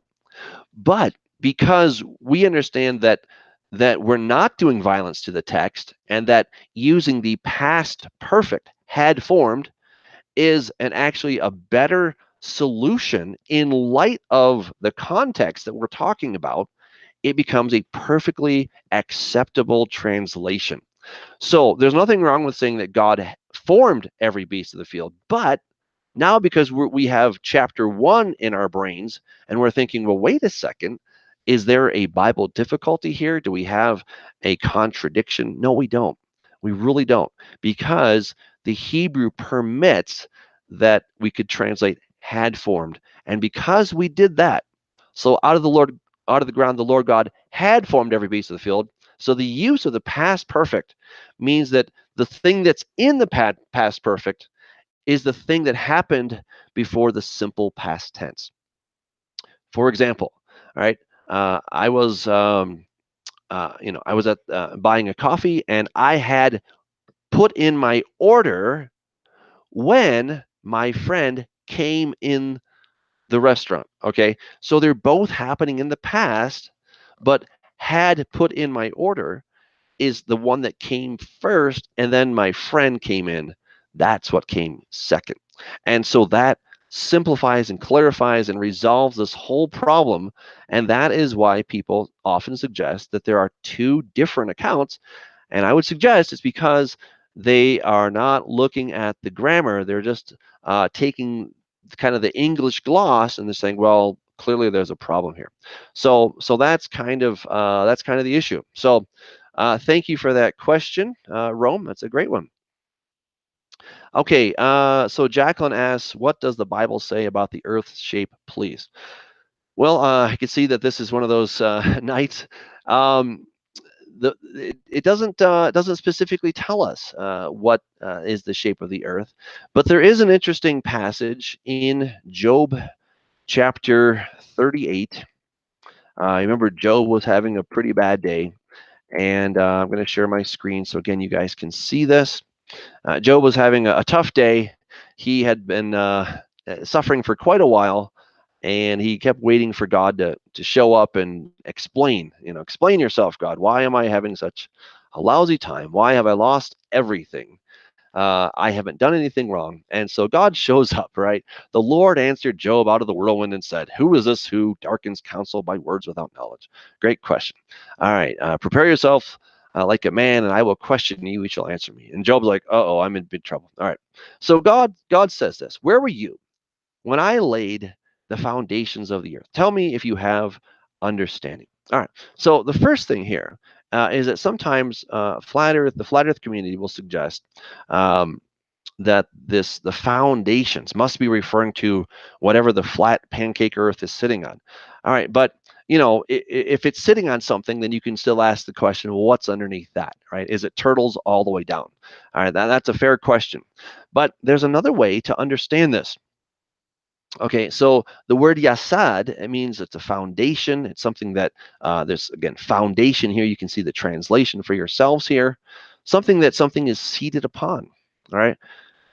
But because we understand that we're not doing violence to the text, and that using the past perfect had formed is actually a better solution in light of the context that we're talking about, it becomes a perfectly acceptable translation. So there's nothing wrong with saying that God formed every beast of the field, but now because we have chapter 1 in our brains, and we're thinking, well, wait a second, is there a Bible difficulty here? Do we have a contradiction? No, we don't. We really don't, because the Hebrew permits that we could translate had formed. And because we did that, so out of the ground, the Lord God had formed every beast of the field. So the use of the past perfect means that the thing that's in the past perfect is the thing that happened before the simple past tense. For example, all right, I was, I was at buying a coffee, and I had put in my order when my friend came in the restaurant. Okay, so they're both happening in the past, but had put in my order is the one that came first, and then my friend came in. That's what came second. And so that simplifies and clarifies and resolves this whole problem. And that is why people often suggest that there are two different accounts. And I would suggest it's because they are not looking at the grammar. They're just taking kind of the English gloss, and they're saying, well, clearly there's a problem here. So that's kind of the issue. So thank you for that question, Rome. That's a great one. Okay, so Jacqueline asks, what does the Bible say about the Earth's shape, please? Well, I can see that this is one of those nights. Um, it doesn't specifically tell us what is the shape of the Earth, but there is an interesting passage in Job chapter 38. Remember, Job was having a pretty bad day, and I'm going to share my screen so again you guys can see this. Job was having a tough day. He had been suffering for quite a while, and he kept waiting for God to show up and explain. Explain yourself, God. Why am I having such a lousy time? Why have I lost everything? I haven't done anything wrong. And so God shows up, right? The Lord answered Job out of the whirlwind and said, "Who is this who darkens counsel by words without knowledge?" Great question. All right, prepare yourself like a man, and I will question you. You shall answer me. And Job's like, "Uh-oh, I'm in big trouble." All right. So God says this: "Where were you when I laid the foundations of the earth? Tell me if you have understanding." All right. So the first thing here is that sometimes the flat Earth community will suggest um, that the foundations must be referring to whatever the flat pancake Earth is sitting on. All right, but if it's sitting on something, then you can still ask the question, well, what's underneath that, right? Is it turtles all the way down? All right, that's a fair question. But there's another way to understand this. Okay, so the word yasad, it means it's a foundation. It's something that, there's, again, foundation here. You can see the translation for yourselves here. Something that something is seated upon, all right?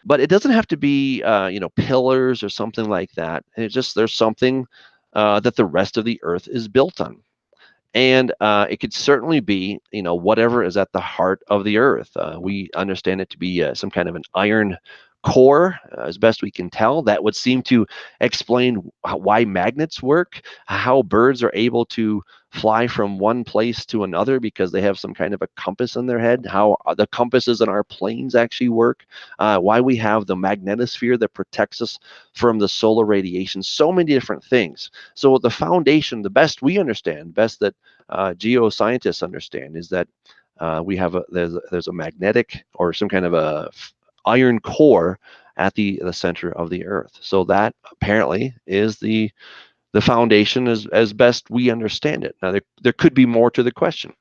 But it doesn't have to be, pillars or something like that. It's just there's something that the rest of the earth is built on. And it could certainly be, whatever is at the heart of the earth. We understand it to be some kind of an iron core, as best we can tell. That would seem to explain why magnets work, how birds are able to fly from one place to another because they have some kind of a compass in their head, how the compasses in our planes actually work, why we have the magnetosphere that protects us from the solar radiation, so many different things. So the foundation, the best we understand, best that geoscientists understand, is that we have there's a magnetic or some kind of a iron core at the center of the earth. So that apparently is the foundation as best we understand it. Now there could be more to the question,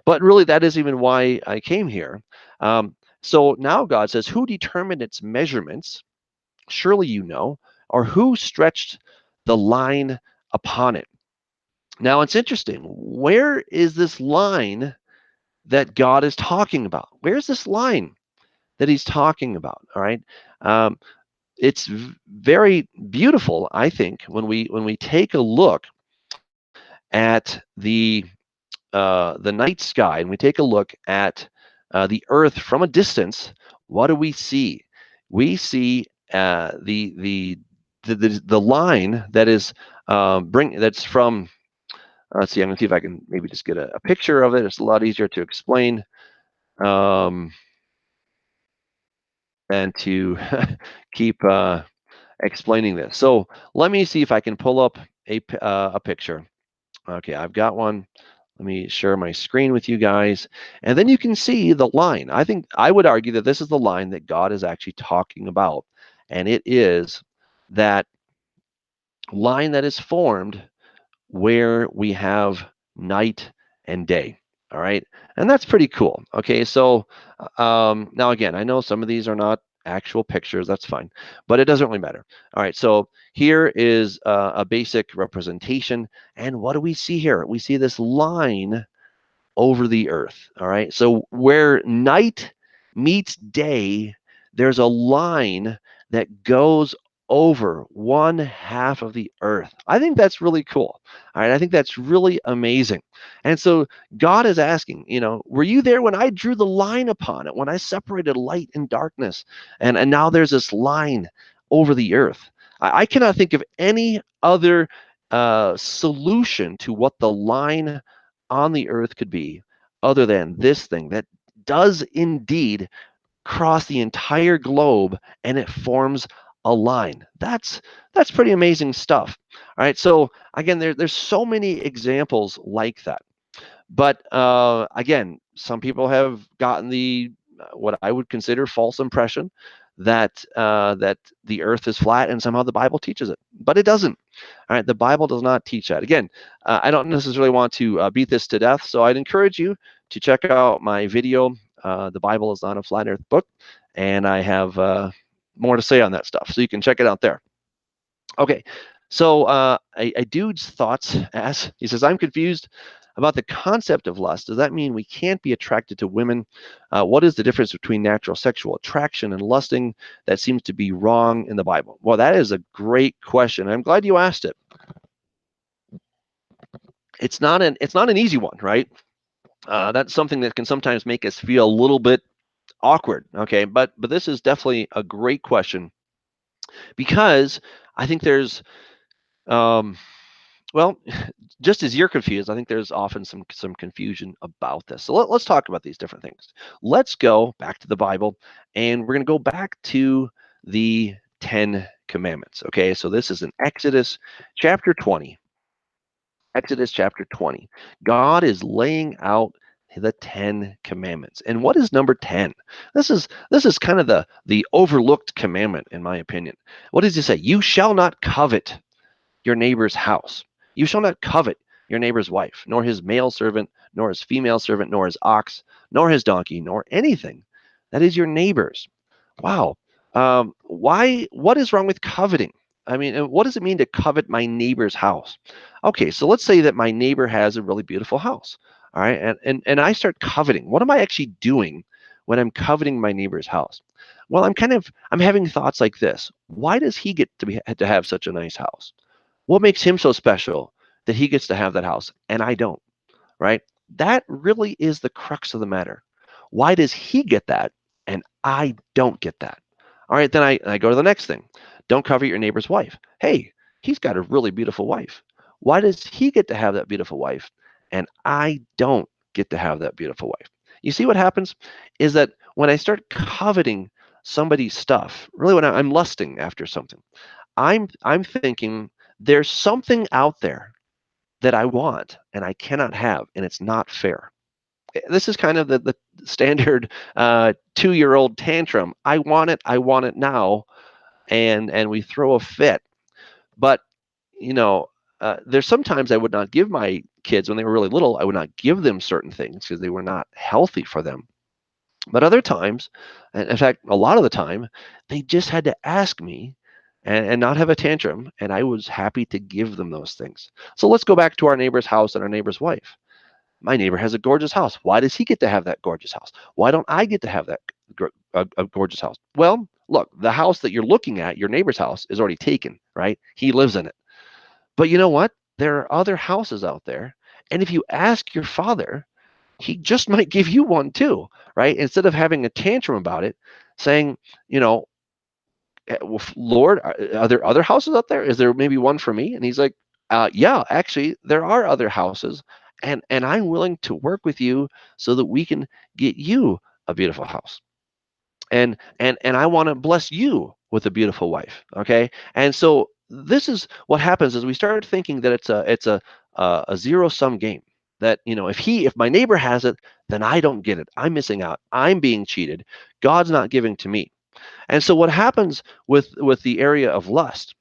but really that is even why I came here. So now God says, who determined its measurements? Surely you know, or who stretched the line upon it? Now it's interesting. Where is this line that God is talking about? Where's this line that he's talking about? All right. Um, it's very beautiful, I think, when we take a look at the night sky and we take a look at the Earth from a distance. What do we see? We see the line that is that's from. Let's see. I'm gonna see if I can maybe just get a picture of it. It's a lot easier to explain um, and to keep explaining this. So let me see if I can pull up a picture. Okay, I've got one. Let me share my screen with you guys. And then you can see the line. I would argue that this is the line that God is actually talking about. And it is that line that is formed where we have night and day. All right. And that's pretty cool. Okay. So now, again, I know some of these are not actual pictures. That's fine, but it doesn't really matter. All right. So here is a basic representation. And what do we see here? We see this line over the earth. All right. So where night meets day, there's a line that goes over one half of the earth. I think that's really cool. All right. I think that's really amazing. And so God is asking, were you there when I drew the line upon it, when I separated light and darkness? And now there's this line over the earth. I cannot think of any other solution to what the line on the earth could be other than this thing that does indeed cross the entire globe and it forms a line. That's pretty amazing stuff. All right. So again, there's so many examples like that. But again, some people have gotten the what I would consider false impression that the earth is flat, and somehow the Bible teaches it, but it doesn't. All right, the Bible does not teach that. Again, I don't necessarily want to beat this to death, so I'd encourage you to check out my video. The Bible is not a flat Earth book, and I have more to say on that stuff, so you can check it out there. Okay, so a dude's thoughts as he says, I'm confused about the concept of lust. Does that mean we can't be attracted to women? What is the difference between natural sexual attraction and lusting? That seems to be wrong in the Bible. Well, that is a great question. I'm glad you asked it. It's not an easy one, right? That's something that can sometimes make us feel a little bit awkward. Okay, but this is definitely a great question because I think there's um, well, just as you're confused, I think there's often some confusion about this. So let's talk about these different things. Let's go back to the Bible, and we're going to go back to the 10 Commandments. Okay, so this is in Exodus chapter 20. Exodus chapter 20. God is laying out the 10 commandments. And what is number 10? This is kind of the overlooked commandment, in my opinion. What does he say? You shall not covet your neighbor's house. You shall not covet your neighbor's wife, nor his male servant, nor his female servant, nor his ox, nor his donkey, nor anything that is your neighbor's. Wow. Why? What is wrong with coveting? I mean, what does it mean to covet my neighbor's house? Okay, so let's say that my neighbor has a really beautiful house. All right, and I start coveting. What am I actually doing when I'm coveting my neighbor's house? Well, I'm having thoughts like this. Why does he get to have such a nice house? What makes him so special that he gets to have that house and I don't? Right? That really is the crux of the matter. Why does he get that and I don't get that? All right, then I go to the next thing. Don't covet your neighbor's wife. Hey, he's got a really beautiful wife. Why does he get to have that beautiful wife and I don't get to have that beautiful wife? You see what happens is that when I start coveting somebody's stuff, really when I'm lusting after something, I'm thinking there's something out there that I want and I cannot have, and it's not fair. This is kind of the standard 2-year-old tantrum. I want it now, and we throw a fit. But you know, there's sometimes I would not give my kids when they were really little. I would not give them certain things because they were not healthy for them. But other times, and in fact, a lot of the time, they just had to ask me and not have a tantrum, and I was happy to give them those things. So let's go back to our neighbor's house and our neighbor's wife. My neighbor has a gorgeous house. Why does he get to have that gorgeous house? Why don't I get to have that a gorgeous house? Well, look, the house that you're looking at, your neighbor's house, is already taken, right? He lives in it. But you know what? There are other houses out there. And if you ask your father, he just might give you one too, right? Instead of having a tantrum about it, saying, you know, well, Lord, are there other houses out there? Is there maybe one for me? And he's like, yeah, actually, there are other houses, and I'm willing to work with you so that we can get you a beautiful house. And I want to bless you with a beautiful wife. Okay, and so this is what happens is we start thinking that it's a zero sum game. That if my neighbor has it, then I don't get it. I'm missing out. I'm being cheated. God's not giving to me. And so what happens with the area of lust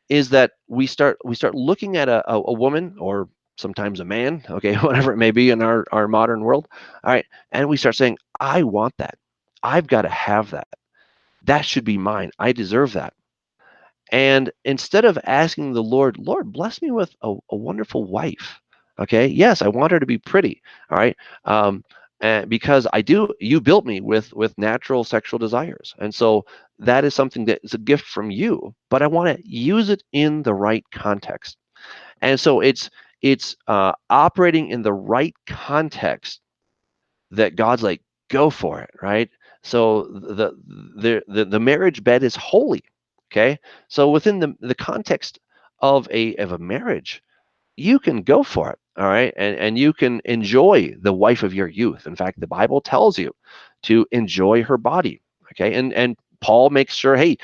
is that we start looking at a woman or sometimes a man, okay, whatever it may be in our modern world. All right, and we start saying, I want that. I've got to have that. That should be mine. I deserve that. And instead of asking the Lord, Lord, bless me with a wonderful wife. Okay. Yes, I want her to be pretty. All right. And because you built me with natural sexual desires. And so that is something that is a gift from you, but I want to use it in the right context. And so it's operating in the right context that God's like, go for it, right? So the marriage bed is holy. Okay. So within the context of a marriage, you can go for it. All right. And you can enjoy the wife of your youth. In fact, the Bible tells you to enjoy her body. Okay. And Paul makes sure, hey,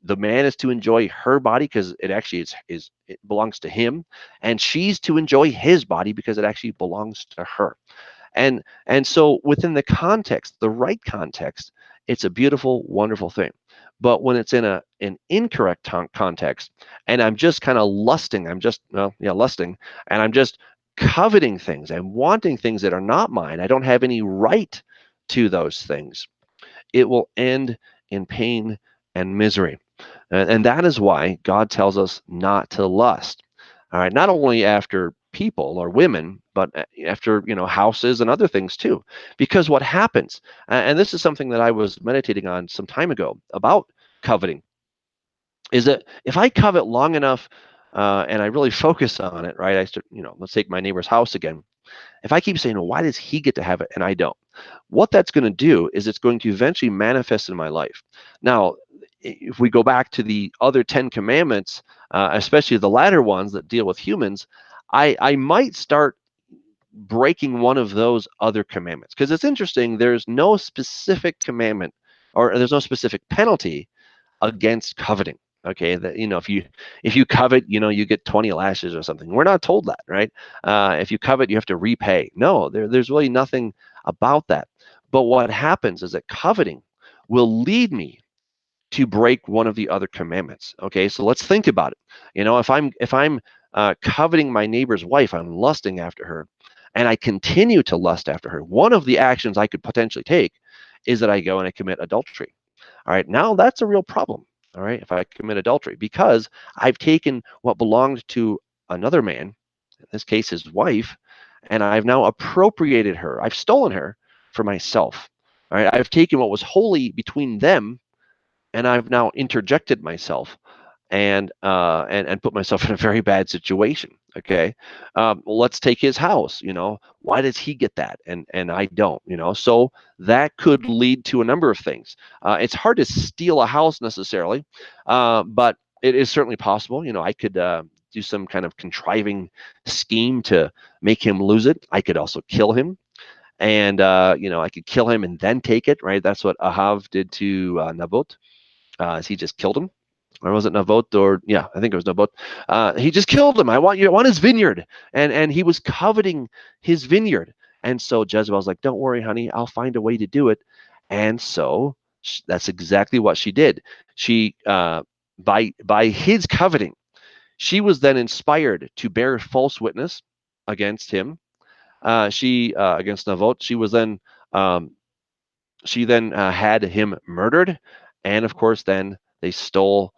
the man is to enjoy her body because it actually it belongs to him, and she's to enjoy his body because it actually belongs to her. And so within the context, the right context, it's a beautiful, wonderful thing. But when it's in an incorrect context, and I'm just kind of lusting, lusting, and I'm just coveting things, I'm wanting things that are not mine, I don't have any right to those things, it will end in pain and misery. And that is why God tells us not to lust. All right, not only after people or women, but after houses and other things too. Because what happens, and this is something that I was meditating on some time ago about coveting, is that if I covet long enough and I really focus on it, right? I start, let's take my neighbor's house again. If I keep saying, well, why does he get to have it and I don't? What that's going to do is it's going to eventually manifest in my life. Now, if we go back to the other 10 commandments, especially the latter ones that deal with humans, I might start breaking one of those other commandments, because it's interesting. There's no specific commandment or there's no specific penalty against coveting. Okay, that if you covet, you get 20 lashes or something. We're not told that, right? If you covet, you have to repay. No, there's really nothing about that. But what happens is that coveting will lead me to break one of the other commandments. Okay, so let's think about it. If I'm coveting my neighbor's wife. I'm lusting after her, and I continue to lust after her. One of the actions I could potentially take is that I go and I commit adultery. All right, now that's a real problem. All right, if I commit adultery, because I've taken what belonged to another man, in this case his wife, and I've now appropriated her. I've stolen her for myself. All right, I've taken what was holy between them, and I've now interjected myself and put myself in a very bad situation. Okay, well, let's take his house. Why does he get that and I don't? So that could lead to a number of things. It's hard to steal a house necessarily, but it is certainly possible. I could do some kind of contriving scheme to make him lose it. I could also kill him. And I could kill him and then take it. Right, that's what Ahav did to Naboth. He just killed him, or was it Naboth? Or yeah, I think it was Naboth. He just killed him. I want his vineyard, and he was coveting his vineyard. And so Jezebel's like, "Don't worry, honey, I'll find a way to do it." And so that's exactly what she did. She by his coveting, she was then inspired to bear false witness against him. She against Naboth. Um, she then had him murdered, and of course, then they stole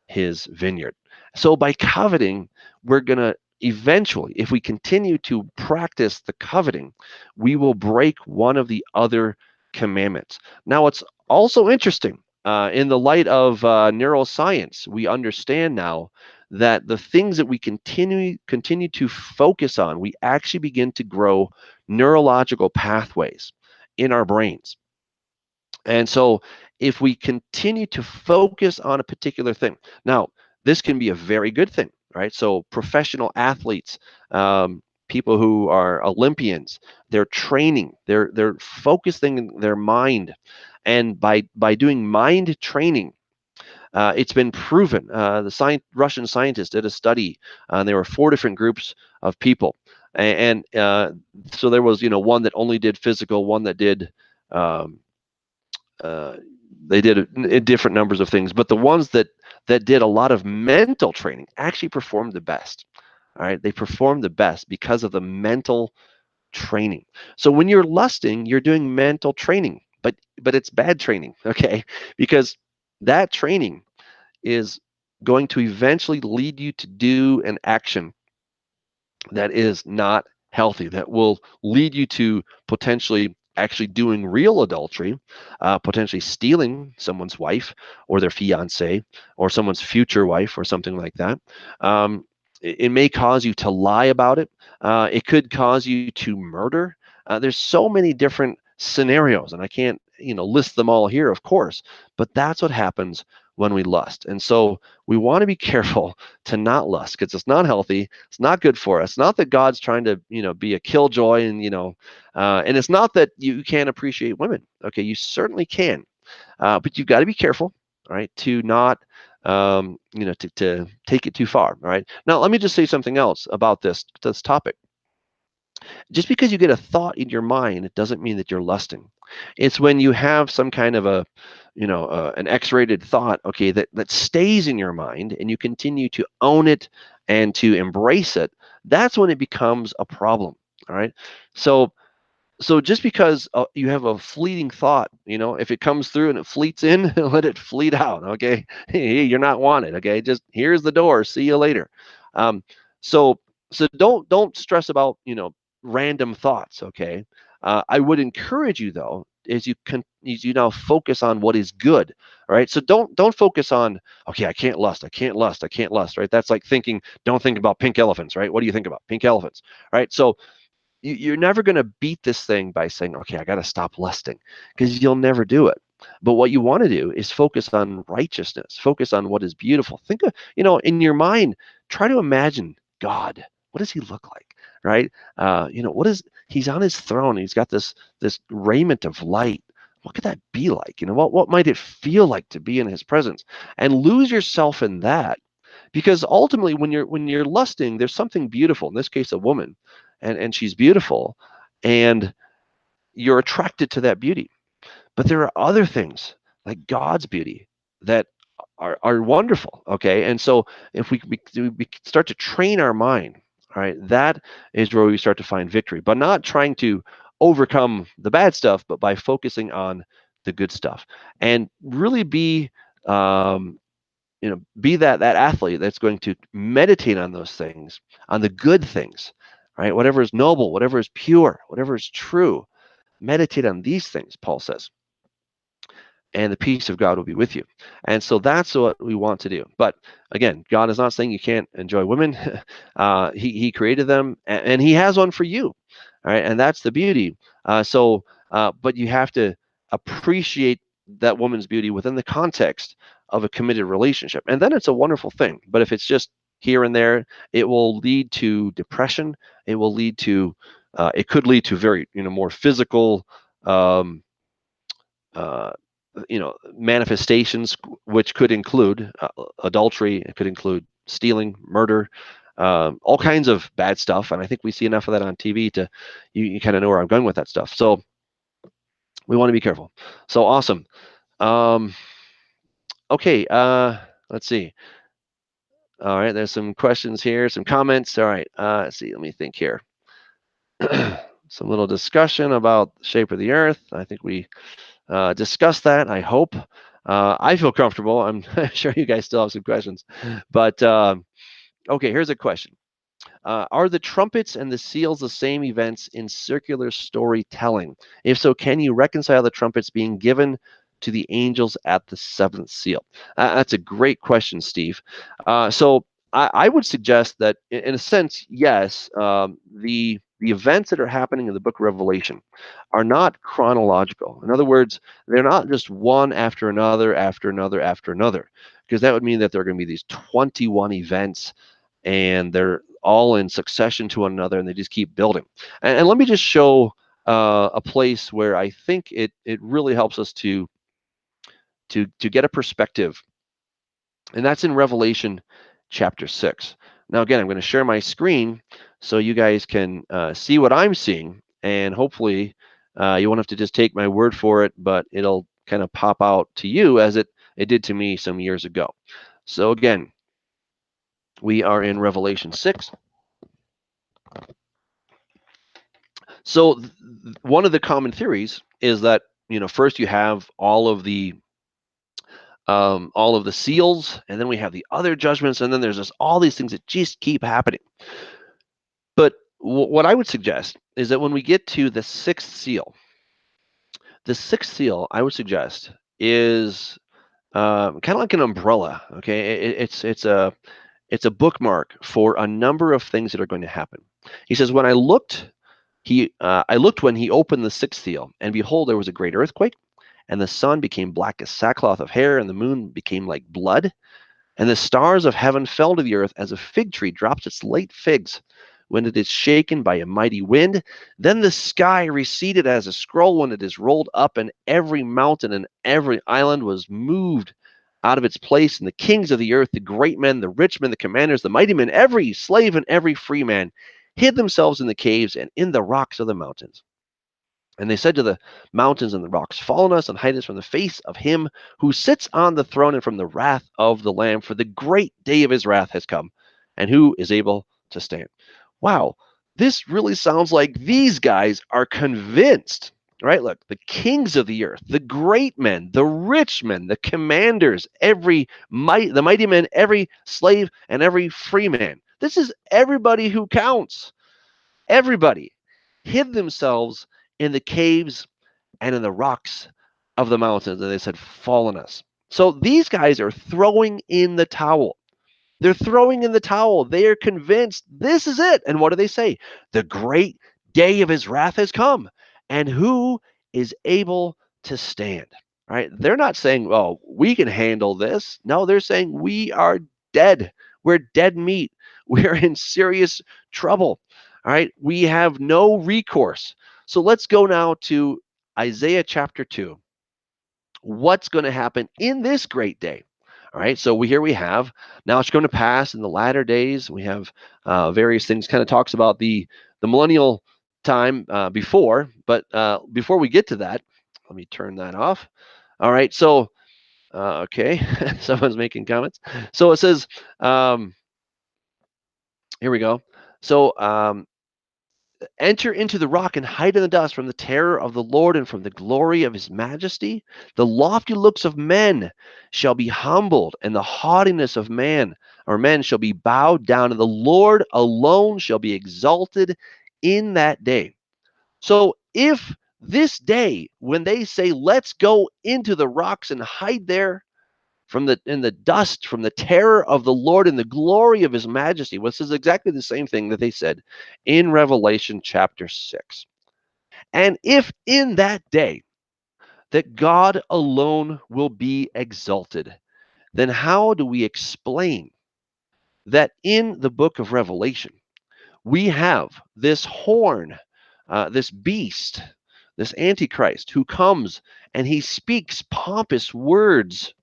his vineyard. So by coveting, we're going to eventually, if we continue to practice the coveting, we will break one of the other commandments. Now, it's also interesting. In the light of neuroscience, we understand now that the things that we continue to focus on, we actually begin to grow neurological pathways in our brains. And so if we continue to focus on a particular thing, now this can be a very good thing, right? So professional athletes, people who are Olympians, they're training, they're focusing their mind, and by doing mind training, it's been proven. Russian scientists did a study, and there were 4 different groups of people, and so there was one that only did physical, one that did um, uh, they did different numbers of things, but the ones that did a lot of mental training actually performed the best. All right, they performed the best because of the mental training. So when you're lusting, you're doing mental training, but it's bad training, okay? Because that training is going to eventually lead you to do an action that is not healthy, that will lead you to potentially actually doing real adultery, potentially stealing someone's wife or their fiance or someone's future wife or something like that. It may cause you to lie about it. It could cause you to murder. There's so many different scenarios, and I can't list them all here, of course, but that's what happens when we lust. And so we want to be careful to not lust, because it's not healthy. It's not good for us. Not that God's trying to, be a killjoy, and it's not that you can't appreciate women. Okay, you certainly can, but you've got to be careful, all right, to not, to take it too far. All right. Now, let me just say something else about this topic. Just because you get a thought in your mind, it doesn't mean that you're lusting. It's when you have some kind of an X-rated thought, okay, that stays in your mind, and you continue to own it and to embrace it. That's when it becomes a problem. All right. So just because you have a fleeting thought, if it comes through and it fleets in, let it fleet out. Okay, hey, you're not wanted. Okay, just here's the door. See you later. Um, so don't stress about random thoughts. Okay, I would encourage you though, as you now focus on what is good. All right, so don't focus on, okay, I can't lust, I can't lust, I can't lust. Right, that's like thinking, don't think about pink elephants. Right, what do you think about pink elephants? Right, so you're never going to beat this thing by saying, okay, I got to stop lusting, because you'll never do it. But what you want to do is focus on righteousness, focus on what is beautiful. Think of, in your mind, try to imagine God. What does he look like? Right? He's on his throne. He's got this raiment of light. What could that be like? What might it feel like to be in his presence? And lose yourself in that, because ultimately when you're lusting, there's something beautiful, in this case a woman, and she's beautiful, and you're attracted to that beauty. But there are other things, like God's beauty, that are wonderful. Okay, and so if we start to train our mind, all right, that is where we start to find victory, but not trying to overcome the bad stuff, but by focusing on the good stuff, and really um, be that athlete that's going to meditate on those things, on the good things, right? Whatever is noble, whatever is pure, whatever is true, meditate on these things, Paul says, and the peace of God will be with you. And so that's what we want to do. But again, God is not saying you can't enjoy women. He created them, and He has one for you. All right, and that's the beauty. But you have to appreciate that woman's beauty within the context of a committed relationship, and then it's a wonderful thing. But if it's just here and there, it will lead to depression. It could lead to very more physical. Um, uh, Manifestations, which could include adultery, it could include stealing, murder, all kinds of bad stuff. And I think we see enough of that on TV to you kind of know where I'm going with that stuff. So we want to be careful. So awesome. Um, okay, let's see. All right, there's some questions here, some comments. All right, let's see. Let me think here. Some little discussion about the shape of the earth. I think we discuss that, I hope. I feel comfortable. I'm sure you guys still have some questions. But okay, here's a question. Are the trumpets and the seals the same events in circular storytelling? If so, can you reconcile the trumpets being given to the angels at the seventh seal? That's a great question, Steve. So I would suggest that, in a sense, yes, the events that are happening in the book of Revelation are not chronological. In other words, they're not just one after another, after another, after another, because that would mean that there are going to be these 21 events and they're all in succession to one another, and they just keep building. And let me just show a place where I think it really helps us to get a perspective, and that's in Revelation chapter 6. Now, again, I'm going to share my screen so you guys can see what I'm seeing, and hopefully you won't have to just take my word for it, but it'll kind of pop out to you as it did to me some years ago. So again, we are in Revelation 6. So one of the common theories is that first you have all of the seals, and then we have the other judgments, and then there's just all these things that just keep happening. But what I would suggest is that when we get to the sixth seal, I would suggest is kind of like an umbrella. Okay, it's a bookmark for a number of things that are going to happen. He says, when I looked when he opened the sixth seal, and behold, there was a great earthquake, and the sun became black as sackcloth of hair, and the moon became like blood, and the stars of heaven fell to the earth as a fig tree drops its late figs when it is shaken by a mighty wind. Then the sky receded as a scroll when it is rolled up, and every mountain and every island was moved out of its place, and the kings of the earth, the great men, the rich men, the commanders, the mighty men, every slave and every free man, hid themselves in the caves and in the rocks of the mountains. And they said to the mountains and the rocks, fall on us and hide us from the face of him who sits on the throne and from the wrath of the Lamb, for the great day of his wrath has come, and who is able to stand? Wow, this really sounds like these guys are convinced, right? Look, the kings of the earth, the great men, the rich men, the commanders, the mighty men, every slave and every free man. This is everybody who counts. Everybody hid themselves in the caves and in the rocks of the mountains, and they said, fall on us. So these guys are throwing in the towel. They're throwing in the towel. They are convinced this is it. And what do they say? The great day of his wrath has come. And who is able to stand? Right? They're not saying, oh, we can handle this. No, they're saying we are dead. We're dead meat. We're in serious trouble. All right. We have no recourse. So let's go now to Isaiah chapter 2. What's going to happen in this great day? All right, so here we have, now it's going to pass in the latter days. We have various things, kind of talks about the millennial time before, but before we get to that, let me turn that off. All right, so Okay, someone's making comments. So it says, um, here we go. So enter into the rock and hide in the dust from the terror of the Lord and from the glory of his majesty. The lofty looks of men shall be humbled, and the haughtiness of man or men shall be bowed down, and the Lord alone shall be exalted in that day. So if this day, when they say, let's go into the rocks and hide there, in the dust from the terror of the Lord and the glory of his majesty. Well, this is exactly the same thing that they said in Revelation chapter 6. And if in that day that God alone will be exalted, then how do we explain that in the book of Revelation we have this horn, this beast, this Antichrist who comes and he speaks pompous words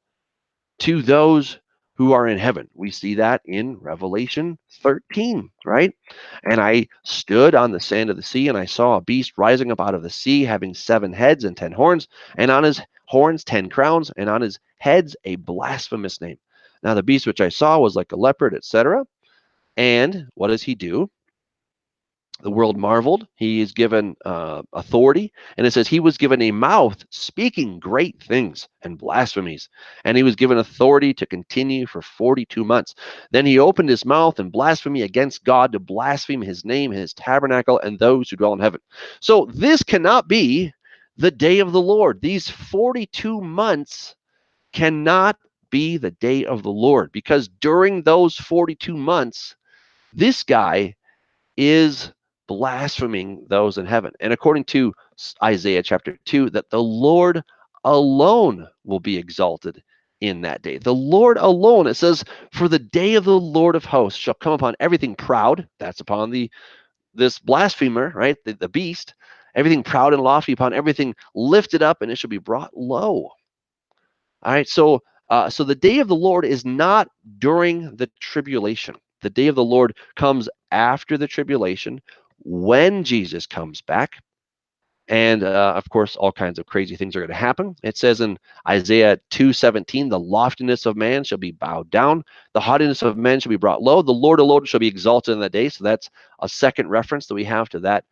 to those who are in heaven? We see that in Revelation 13, right? And I stood on the sand of the sea, and I saw a beast rising up out of the sea, having 7 heads and 10 horns, and on his horns 10 crowns, and on his heads a blasphemous name. Now, the beast which I saw was like a leopard, etc. And what does he do? The world marveled. He is given authority. And it says he was given a mouth speaking great things and blasphemies. And he was given authority to continue for 42 months. Then he opened his mouth in blasphemy against God, to blaspheme his name, his tabernacle, and those who dwell in heaven. So this cannot be the day of the Lord. These 42 months cannot be the day of the Lord, because during those 42 months, this guy is blaspheming those in heaven. And according to Isaiah chapter 2, that the Lord alone will be exalted in that day. The Lord alone, it says, for the day of the Lord of hosts shall come upon everything proud, that's upon this blasphemer, right? The beast, everything proud and lofty, upon everything lifted up, and it shall be brought low. All right, so the day of the Lord is not during the tribulation. The day of the Lord comes after the tribulation, when Jesus comes back. And of course, all kinds of crazy things are going to happen. It says in Isaiah 2:17, the loftiness of man shall be bowed down, the haughtiness of men shall be brought low, the Lord alone shall be exalted in that day. So that's a second reference that we have to that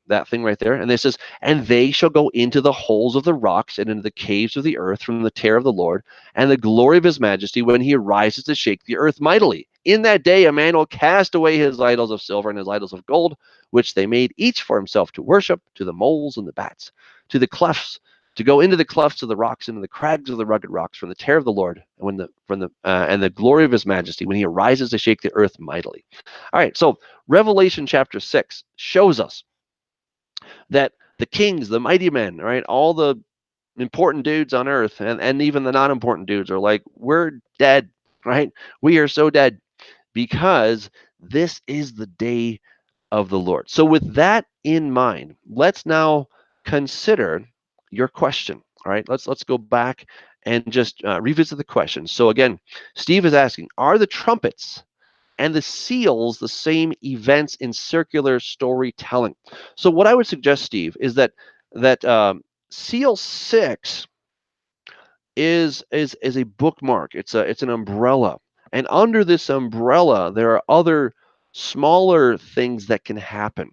that thing right there. And it says, and they shall go into the holes of the rocks and into the caves of the earth from the terror of the Lord and the glory of his majesty, when he arises to shake the earth mightily. In that day a man will cast away his idols of silver and his idols of gold, which they made each for himself to worship, to the moles and the bats, to the clefts, to go into the clefts of the rocks, into the crags of the rugged rocks, from the terror of the Lord, and the glory of his majesty, when he arises to shake the earth mightily. All right, so Revelation chapter 6 shows us that the kings, the mighty men, right, all the important dudes on earth, and even the not important dudes, are like, we're dead, right? We are so dead, because this is the day of the Lord. So with that in mind, let's now consider your question. All right, let's go back and just revisit the question. So again, Steve is asking, are the trumpets and the seals the same events in circular storytelling? So what I would suggest, Steve, is that seal 6 is a bookmark. It's an umbrella, and under this umbrella there are other smaller things that can happen.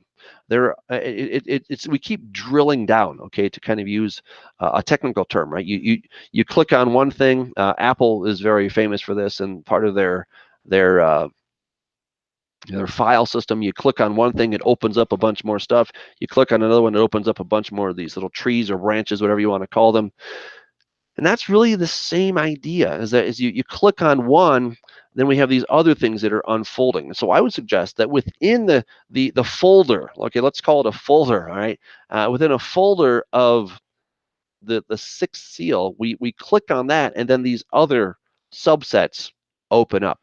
It's we keep drilling down, okay, to kind of use a technical term, right? You click on one thing. Apple is very famous for this, and part of their their file system. You click on one thing, it opens up a bunch more stuff. You click on another one, it opens up a bunch more of these little trees or branches, whatever you want to call them. And that's really the same idea, is that as you click on one, then we have these other things that are unfolding. So I would suggest that within the folder, okay, let's call it a folder, all right, within a folder of the sixth seal, we click on that, and then these other subsets open up,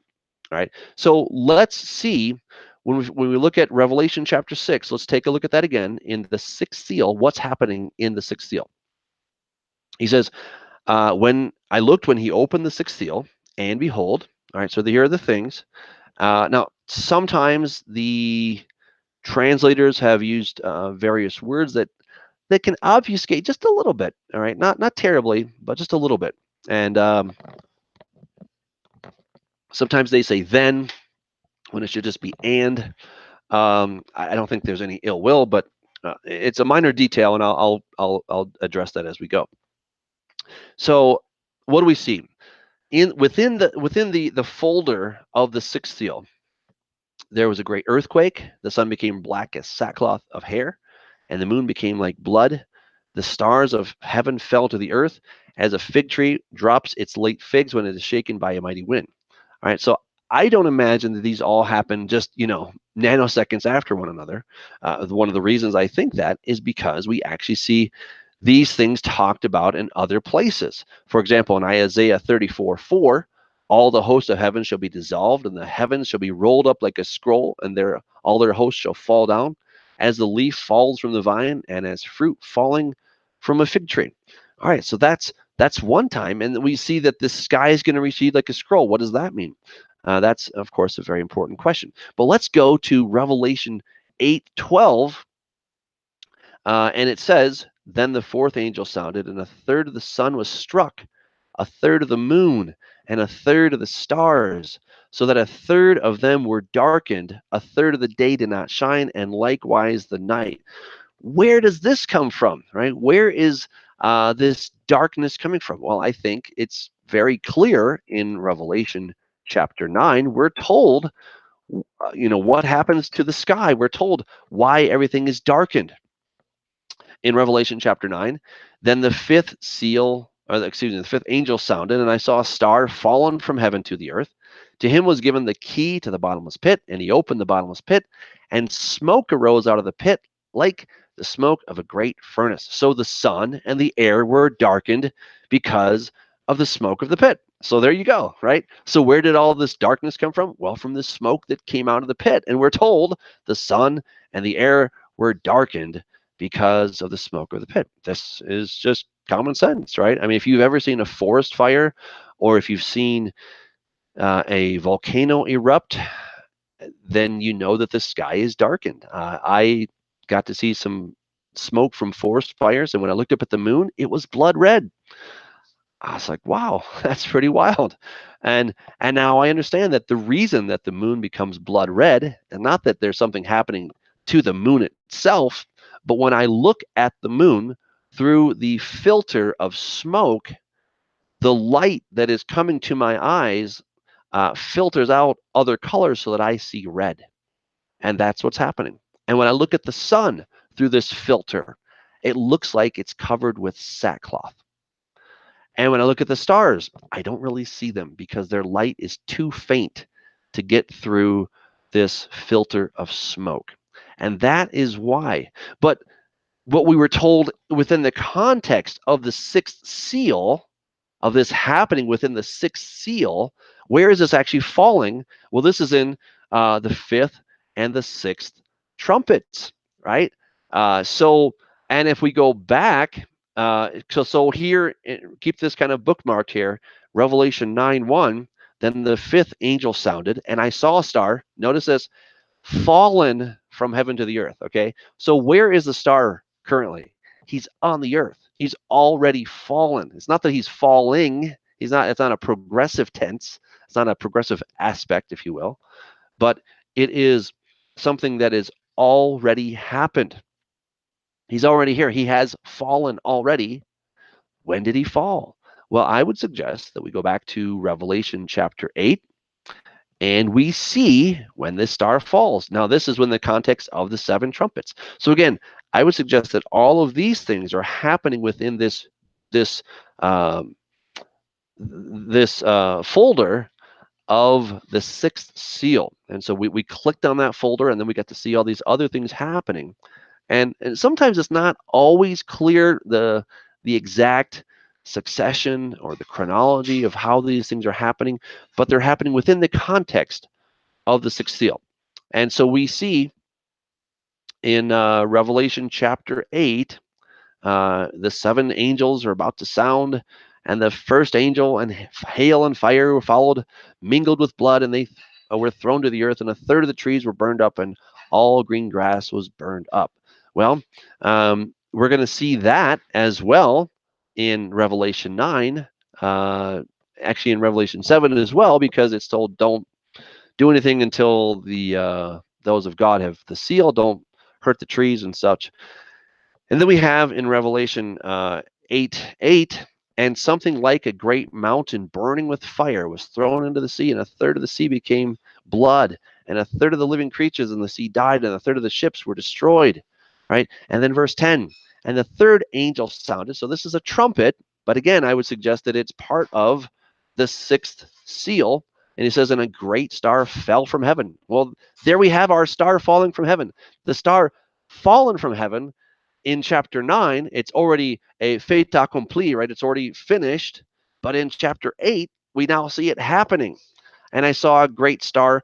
all right? So let's see, when we look at Revelation chapter 6, let's take a look at that again. In the sixth seal, what's happening in the sixth seal? He says, when I looked, when he opened the sixth seal, and behold, all right, so here are the things. Now, sometimes the translators have used various words that that can obfuscate just a little bit. All right, not terribly, but just a little bit. And sometimes they say then when it should just be and. I don't think there's any ill will, but it's a minor detail, and I'll address that as we go. So, what do we see within the folder of the sixth seal? There was a great earthquake. The sun became black as sackcloth of hair, and the moon became like blood. The stars of heaven fell to the earth, as a fig tree drops its late figs when it is shaken by a mighty wind. All right, so I don't imagine that these all happen just, nanoseconds after one another. One of the reasons I think that is because we actually see these things talked about in other places. For example, in Isaiah 34:4, all the hosts of heaven shall be dissolved, and the heavens shall be rolled up like a scroll, and all their hosts shall fall down, as the leaf falls from the vine, and as fruit falling from a fig tree. All right, so that's one time, and we see that the sky is going to recede like a scroll. What does that mean? That's, of course, a very important question. But let's go to Revelation 8:12, and it says, "Then the fourth angel sounded, and a third of the sun was struck, a third of the moon, and a third of the stars, so that a third of them were darkened, a third of the day did not shine, and likewise the night." Where does this come from, right? Where is this darkness coming from? Well, I think it's very clear in Revelation chapter 9. We're told, what happens to the sky. We're told why everything is darkened in Revelation chapter 9. Then the fifth the fifth angel sounded, and I saw a star fallen from heaven to the earth. To him was given the key to the bottomless pit, and he opened the bottomless pit, and smoke arose out of the pit like the smoke of a great furnace. So the sun and the air were darkened because of the smoke of the pit. So there you go, right? So where did all this darkness come from? Well, from the smoke that came out of the pit. And we're told the sun and the air were darkened because of the smoke of the pit. This is just common sense, right? I mean, if you've ever seen a forest fire, or if you've seen a volcano erupt, then you know that the sky is darkened. I got to see some smoke from forest fires, and when I looked up at the moon, it was blood red. I was like, wow, that's pretty wild. And now I understand that the reason that the moon becomes blood red, and not that there's something happening to the moon itself, but when I look at the moon through the filter of smoke, the light that is coming to my eyes filters out other colors so that I see red. And that's what's happening. And when I look at the sun through this filter, it looks like it's covered with sackcloth. And when I look at the stars, I don't really see them because their light is too faint to get through this filter of smoke. And that is why. But what we were told within the context of the sixth seal, of this happening within the sixth seal, where is this actually falling? Well, this is in the fifth and the sixth trumpets, right? And if we go back, so here, keep this kind of bookmarked here, Revelation 9:1, then the fifth angel sounded, and I saw a star, notice this, fallen from heaven to the earth, okay? So where is the star currently? He's on the earth. He's already fallen. It's not that he's falling. It's not a progressive tense. It's not a progressive aspect, if you will, but it is something that is already happened. He's already here. He has fallen already. When did he fall? Well, I would suggest that we go back to Revelation chapter 8, and we see when this star falls. Now, this is when the context of the seven trumpets. So again, I would suggest that all of these things are happening within this folder of the sixth seal. And so we clicked on that folder, and then we got to see all these other things happening. And sometimes it's not always clear the exact succession or the chronology of how these things are happening, but they're happening within the context of the sixth seal. And so we see in Revelation chapter 8, the seven angels are about to sound, and the first angel and hail and fire were followed, mingled with blood, and they were thrown to the earth, and a third of the trees were burned up, and all green grass was burned up. Well, we're going to see that as well in Revelation 9, actually in Revelation 7 as well, because it's told don't do anything until the those of God have the seal, don't hurt the trees and such. And then we have in Revelation 8:8, and something like a great mountain burning with fire was thrown into the sea, and a third of the sea became blood, and a third of the living creatures in the sea died, and a third of the ships were destroyed. Right? And then verse 10, and the third angel sounded. So this is a trumpet, but again, I would suggest that it's part of the sixth seal. And he says, and a great star fell from heaven. Well, there we have our star falling from heaven. The star fallen from heaven in chapter 9, it's already a fait accompli, right? It's already finished. But in chapter 8, we now see it happening. And I saw a great star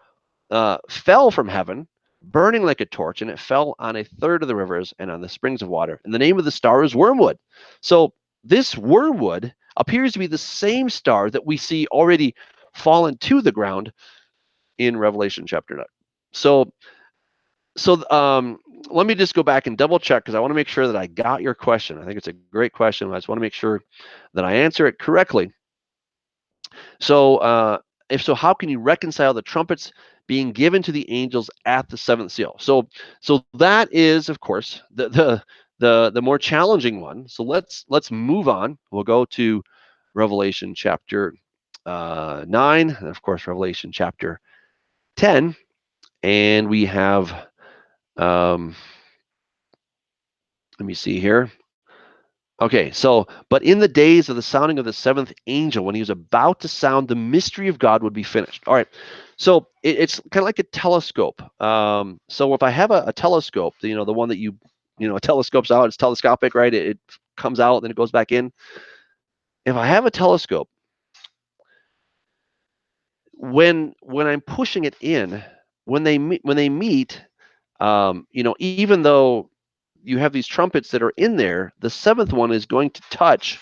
fell from heaven, burning like a torch, and it fell on a third of the rivers and on the springs of water. And the name of the star is Wormwood. So this Wormwood appears to be the same star that we see already fallen to the ground in Revelation chapter 9. So let me just go back and double check, because I want to make sure that I got your question. I think it's a great question. I just want to make sure that I answer it correctly. So if so, how can you reconcile the trumpets being given to the angels at the seventh seal? So that is, of course, the more challenging one. So let's move on. We'll go to Revelation chapter 9, and of course Revelation chapter 10, and we have let me see here. Okay, so, but in the days of the sounding of the seventh angel, when he was about to sound, the mystery of God would be finished. All right, so it's kind of like a telescope. So if I have a telescope, the one that a telescope's out, it's telescopic, right? It comes out, then it goes back in. If I have a telescope, when I'm pushing it in, when they meet, even though you have these trumpets that are in there, the seventh one is going to touch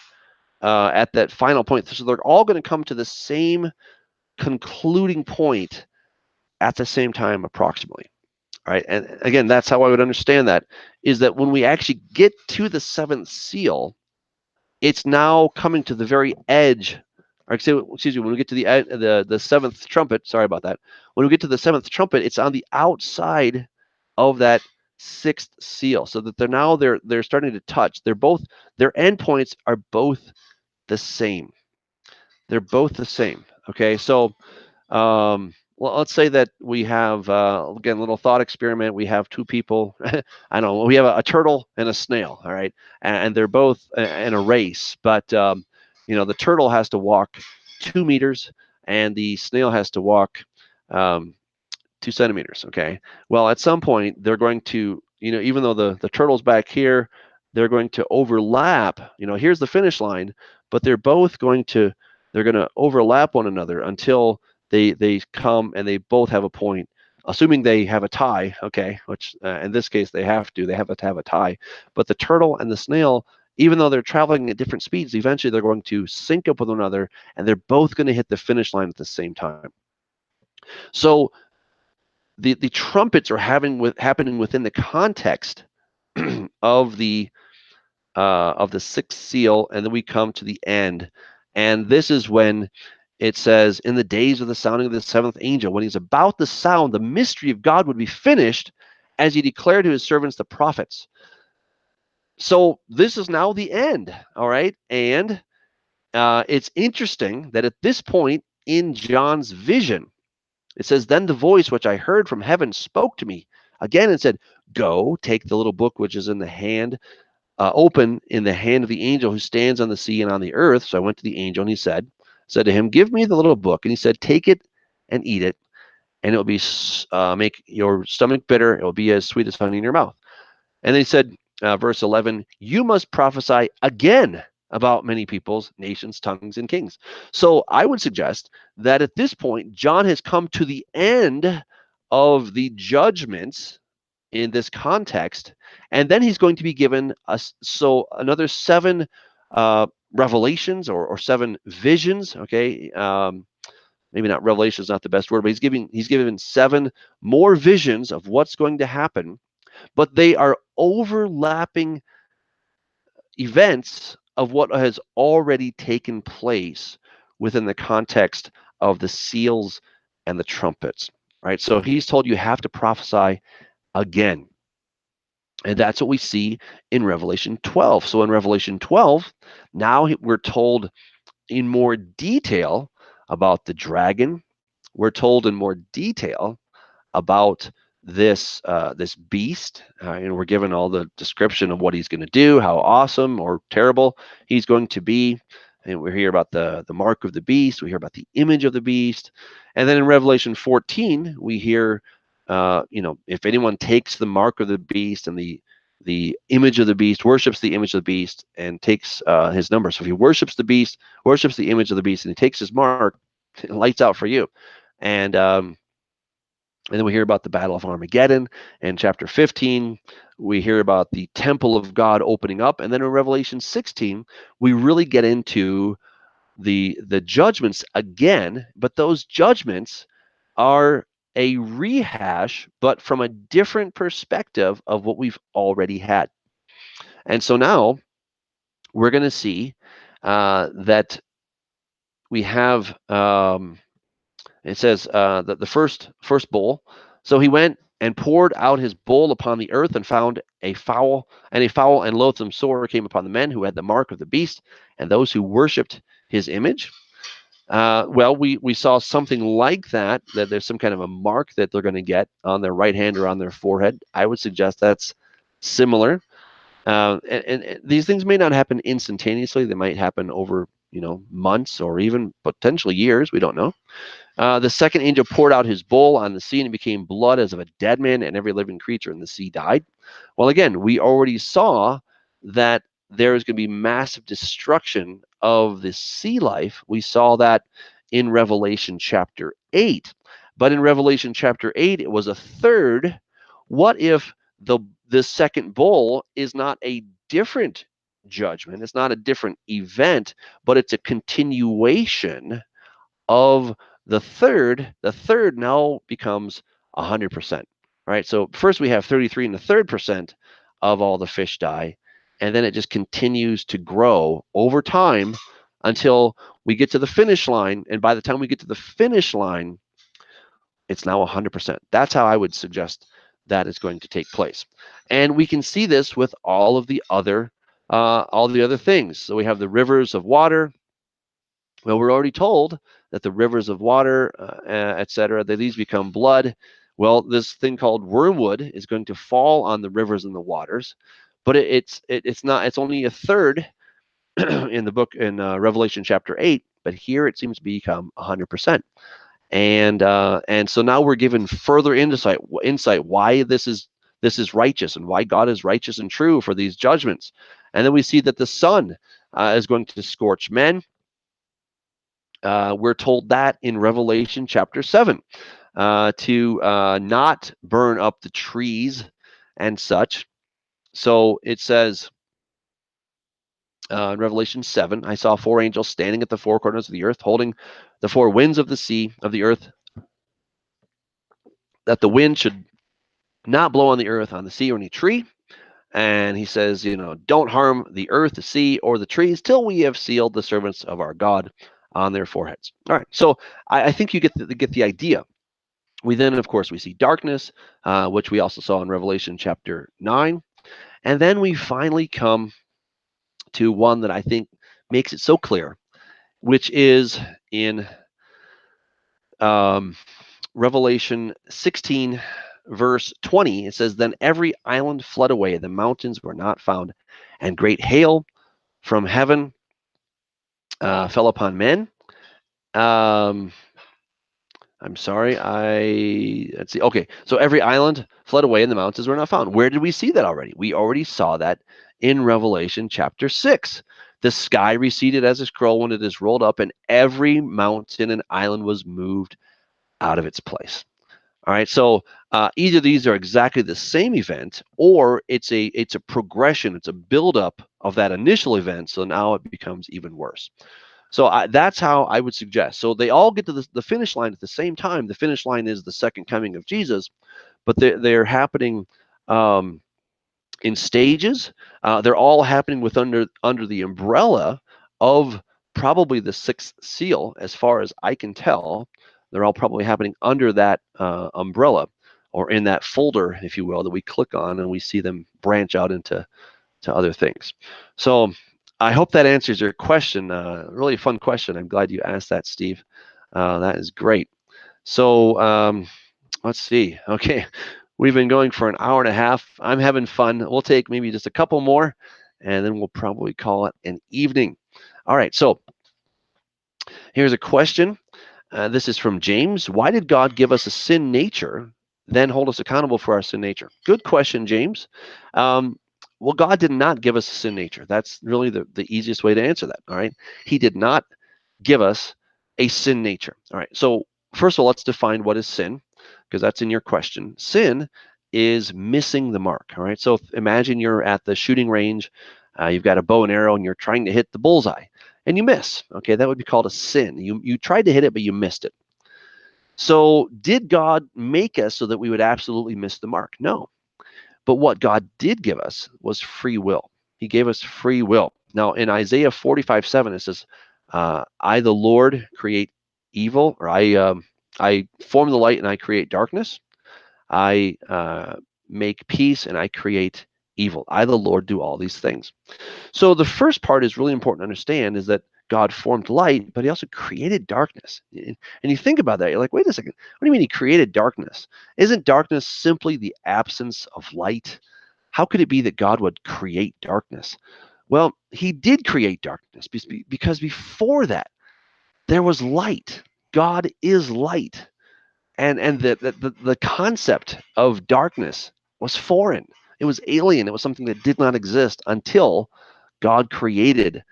at that final point. So they're all going to come to the same concluding point at the same time, approximately. All right. And again, that's how I would understand that, is that when we actually get to the seventh seal, it's now coming to the very edge. Or excuse me, when we get to the seventh trumpet, sorry about that. When we get to the seventh trumpet, it's on the outside of that sixth seal, so that they're starting to touch. Their endpoints are both the same. They're both the same. Okay, so well, let's say that we have again, a little thought experiment. We have two people. I don't know. We have a turtle and a snail. All right, and they're both in a race, but the turtle has to walk 2 meters, and the snail has to walk 2 centimeters. Okay. Well, at some point they're going to, even though the turtle's back here, they're going to overlap. Here's the finish line, but they're going to overlap one another until they come and they both have a point, assuming they have a tie. Okay, which in this case they have to have a tie. But the turtle and the snail, even though they're traveling at different speeds, eventually they're going to sync up with one another, and they're both going to hit the finish line at the same time. So the trumpets are happening within the context of the sixth seal, and then we come to the end, and this is when it says, in the days of the sounding of the seventh angel, when he's about to sound, the mystery of God would be finished, as he declared to his servants the prophets. So this is now the end. All right, and it's interesting that at this point in John's vision, it says, then the voice which I heard from heaven spoke to me again and said, go, take the little book which is in the hand, open in the hand of the angel who stands on the sea and on the earth. So I went to the angel, and he said to him, give me the little book. And he said, take it and eat it, and it will be make your stomach bitter. It will be as sweet as honey in your mouth. And then he said, verse 11, you must prophesy again about many peoples, nations, tongues, and kings. So I would suggest that at this point, John has come to the end of the judgments in this context, and then he's going to be given another 7 revelations or 7 visions. Okay, maybe not revelation is not the best word, but he's given 7 more visions of what's going to happen, but they are overlapping events of what has already taken place within the context of the seals and the trumpets, right? So he's told you have to prophesy again. And that's what we see in Revelation 12. So in Revelation 12, now we're told in more detail about the dragon. We're told in more detail about this beast, and we're given all the description of what he's going to do, how awesome or terrible he's going to be. And we hear about the mark of the beast. We hear about the image of the beast, and then in Revelation 14, we hear, if anyone takes the mark of the beast and the image of the beast, worships the image of the beast, and takes his number. So if he worships the beast, worships the image of the beast, and he takes his mark, it lights out for you. And then we hear about the Battle of Armageddon. In chapter 15, we hear about the temple of God opening up. And then in Revelation 16, we really get into the judgments again, but those judgments are a rehash, but from a different perspective of what we've already had. And so now we're going to see that we have it says that the first bowl. So he went and poured out his bowl upon the earth and found a foul and loathsome sore came upon the men who had the mark of the beast and those who worshipped his image. Well, we saw something like that there's some kind of a mark that they're going to get on their right hand or on their forehead. I would suggest that's similar. And these things may not happen instantaneously. They might happen over months or even potentially years. We don't know. The second angel poured out his bowl on the sea, and it became blood as of a dead man, and every living creature in the sea died. Well, again, we already saw that there is going to be massive destruction of the sea life. We saw that in Revelation chapter 8. But in Revelation chapter 8, it was a third. What if the second bowl is not a different judgment? It's not a different event, but it's a continuation of the third now becomes 100%. Right. So first we have 33 and the third percent of all the fish die. And then it just continues to grow over time until we get to the finish line. And by the time we get to the finish line, it's now 100%. That's how I would suggest that is going to take place. And we can see this with all the other things. So we have the rivers of water. Well, we're already told that the rivers of water, etc., that these become blood. Well, this thing called wormwood is going to fall on the rivers and the waters, but it's not. It's only a third in the book in Revelation chapter 8, but here it seems to become 100%. And so now we're given further insight why this is righteous and why God is righteous and true for these judgments. And then we see that the sun is going to scorch men. We're told that in Revelation chapter 7 to not burn up the trees and such. So it says in Revelation 7, I saw 4 angels standing at the 4 corners of the earth, holding the 4 winds of the sea, of the earth, that the wind should not blow on the earth, on the sea, or any tree. And he says, don't harm the earth, the sea, or the trees till we have sealed the servants of our God on their foreheads. All right, so I think you get the idea. We then, of course, we see darkness, which we also saw in Revelation chapter 9. And then we finally come to one that I think makes it so clear, which is in Revelation 16, verse 20. It says, then every island fled away, the mountains were not found, and great hail from heaven fell upon men. I'm sorry. Let's see. Okay. So every island fled away and the mountains were not found. Where did we see that already? We already saw that in Revelation chapter 6. The sky receded as a scroll when it is rolled up, and every mountain and island was moved out of its place. All right. So either these are exactly the same event, or it's a progression. It's a buildup of that initial event. So now it becomes even worse. So that's how I would suggest. So they all get to the finish line at the same time. The finish line is the second coming of Jesus, but they're happening in in stages. They're all happening under the umbrella of probably the sixth seal, as far as I can tell. They're all probably happening under that umbrella, or in that folder, if you will, that we click on, and we see them branch out into other things. So I hope that answers your question. Really fun question. I'm glad you asked that, Steve. That is great. So let's see. Okay, we've been going for an hour and a half. I'm having fun. We'll take maybe just a couple more, and then we'll probably call it an evening. All right, so here's a question. This is from James. Why did God give us a sin nature, then hold us accountable for our sin nature? Good question, James. Well, God did not give us a sin nature. That's really the easiest way to answer that. All right. He did not give us a sin nature. All right. So first of all, let's define what is sin, because that's in your question. Sin is missing the mark. All right. So imagine you're at the shooting range. You've got a bow and arrow, and you're trying to hit the bullseye, and you miss. Okay, that would be called a sin. You tried to hit it, but you missed it. So did God make us so that we would absolutely miss the mark? No. But what God did give us was free will. He gave us free will. Now in Isaiah 45:7, it says, I, the Lord, create evil, or I form the light and I create darkness. I make peace and I create evil. I, the Lord, do all these things. So the first part is really important to understand, is that God formed light, but he also created darkness. And you think about that, you're like, wait a second, what do you mean he created darkness? Isn't darkness simply the absence of light? How could it be that God would create darkness? Well, he did create darkness because before that, there was light. God is light. And the concept of darkness was foreign. It was alien. It was something that did not exist until God created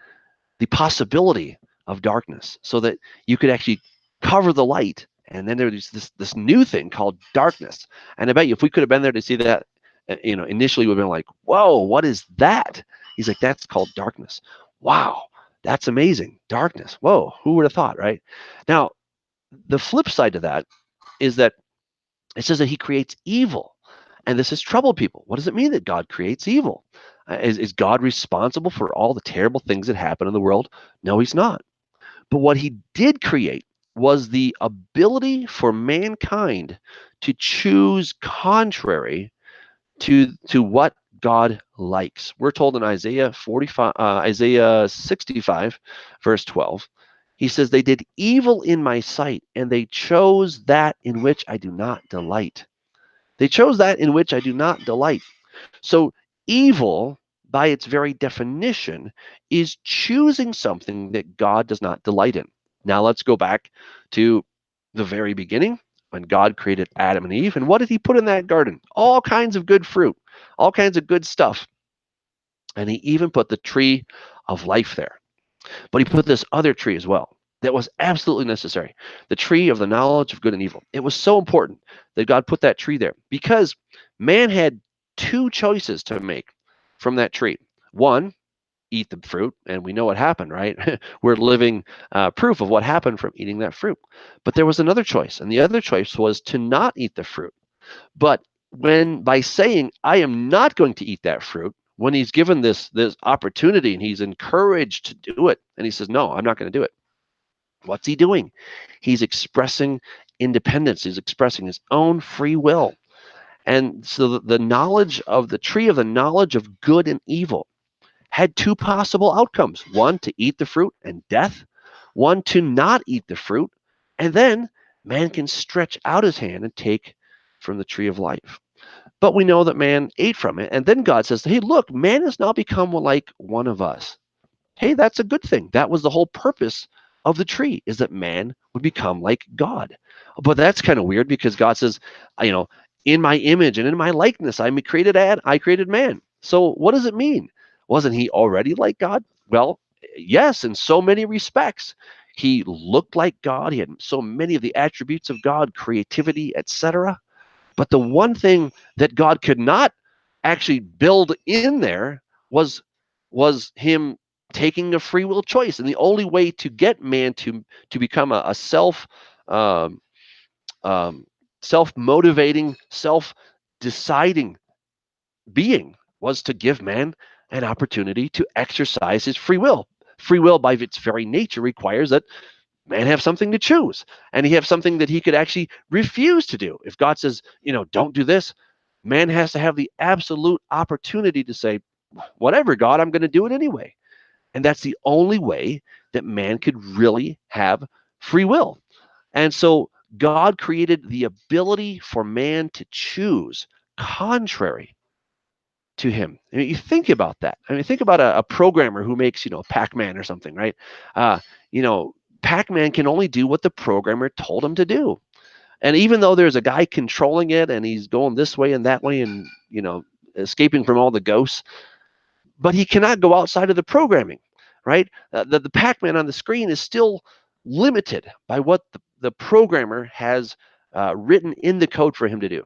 the possibility of darkness, so that you could actually cover the light. And then there was this new thing called darkness. And I bet you, if we could have been there to see that, initially we've been like, whoa, what is that? He's like, that's called darkness. Wow, that's amazing. Darkness. Whoa, who would have thought, right? Now, the flip side to that is that it says that he creates evil. And this has troubled people. What does it mean that God creates evil? Is God responsible for all the terrible things that happen in the world? No, he's not. But what he did create was the ability for mankind to choose contrary to what God likes. We're told in Isaiah 65, verse 12, he says, they did evil in my sight, and they chose that in which I do not delight. They chose that in which I do not delight. So evil, by its very definition, is choosing something that God does not delight in. Now let's go back to the very beginning, when God created Adam and Eve. And what did he put in that garden? All kinds of good fruit, all kinds of good stuff. And he even put the tree of life there. But he put this other tree as well that was absolutely necessary, the tree of the knowledge of good and evil. It was so important that God put that tree there, because man had two choices to make from that tree. One, eat the fruit, and we know what happened, right? We're living proof of what happened from eating that fruit. But there was another choice, and the other choice was to not eat the fruit. But when, by saying, I am not going to eat that fruit, when he's given this opportunity and he's encouraged to do it, and he says, no, I'm not going to do it. What's he doing? He's expressing independence. He's expressing his own free will. And so the knowledge of the tree of the knowledge of good and evil had two possible outcomes. One, to eat the fruit and death. One, to not eat the fruit. And then man can stretch out his hand and take from the tree of life. But we know that man ate from it. And then God says, hey, look, man has now become like one of us. Hey, that's a good thing. That was the whole purpose of the tree, is that man would become like God. But that's kind of weird, because God says, in my image and in my likeness, I created man. So what does it mean? Wasn't he already like God? Well, yes, in so many respects. He looked like God. He had so many of the attributes of God, creativity, etc. But the one thing that God could not actually build in there was him taking a free will choice. And the only way to get man to become a um, self-motivating, self-deciding being was to give man an opportunity to exercise his free will. Free will, by its very nature, requires that man have something to choose, and he have something that he could actually refuse to do. If God says, don't do this, man has to have the absolute opportunity to say, whatever, God, I'm going to do it anyway. And that's the only way that man could really have free will. And so God created the ability for man to choose contrary to him. I mean, you think about that. I mean, think about a programmer who makes, Pac-Man or something, right? Uh, you know, Pac-Man can only do what the programmer told him to do. And even though there's a guy controlling it and he's going this way and that way and, escaping from all the ghosts, but he cannot go outside of the programming, right? The Pac-Man on the screen is still limited by what the programmer has written in the code for him to do.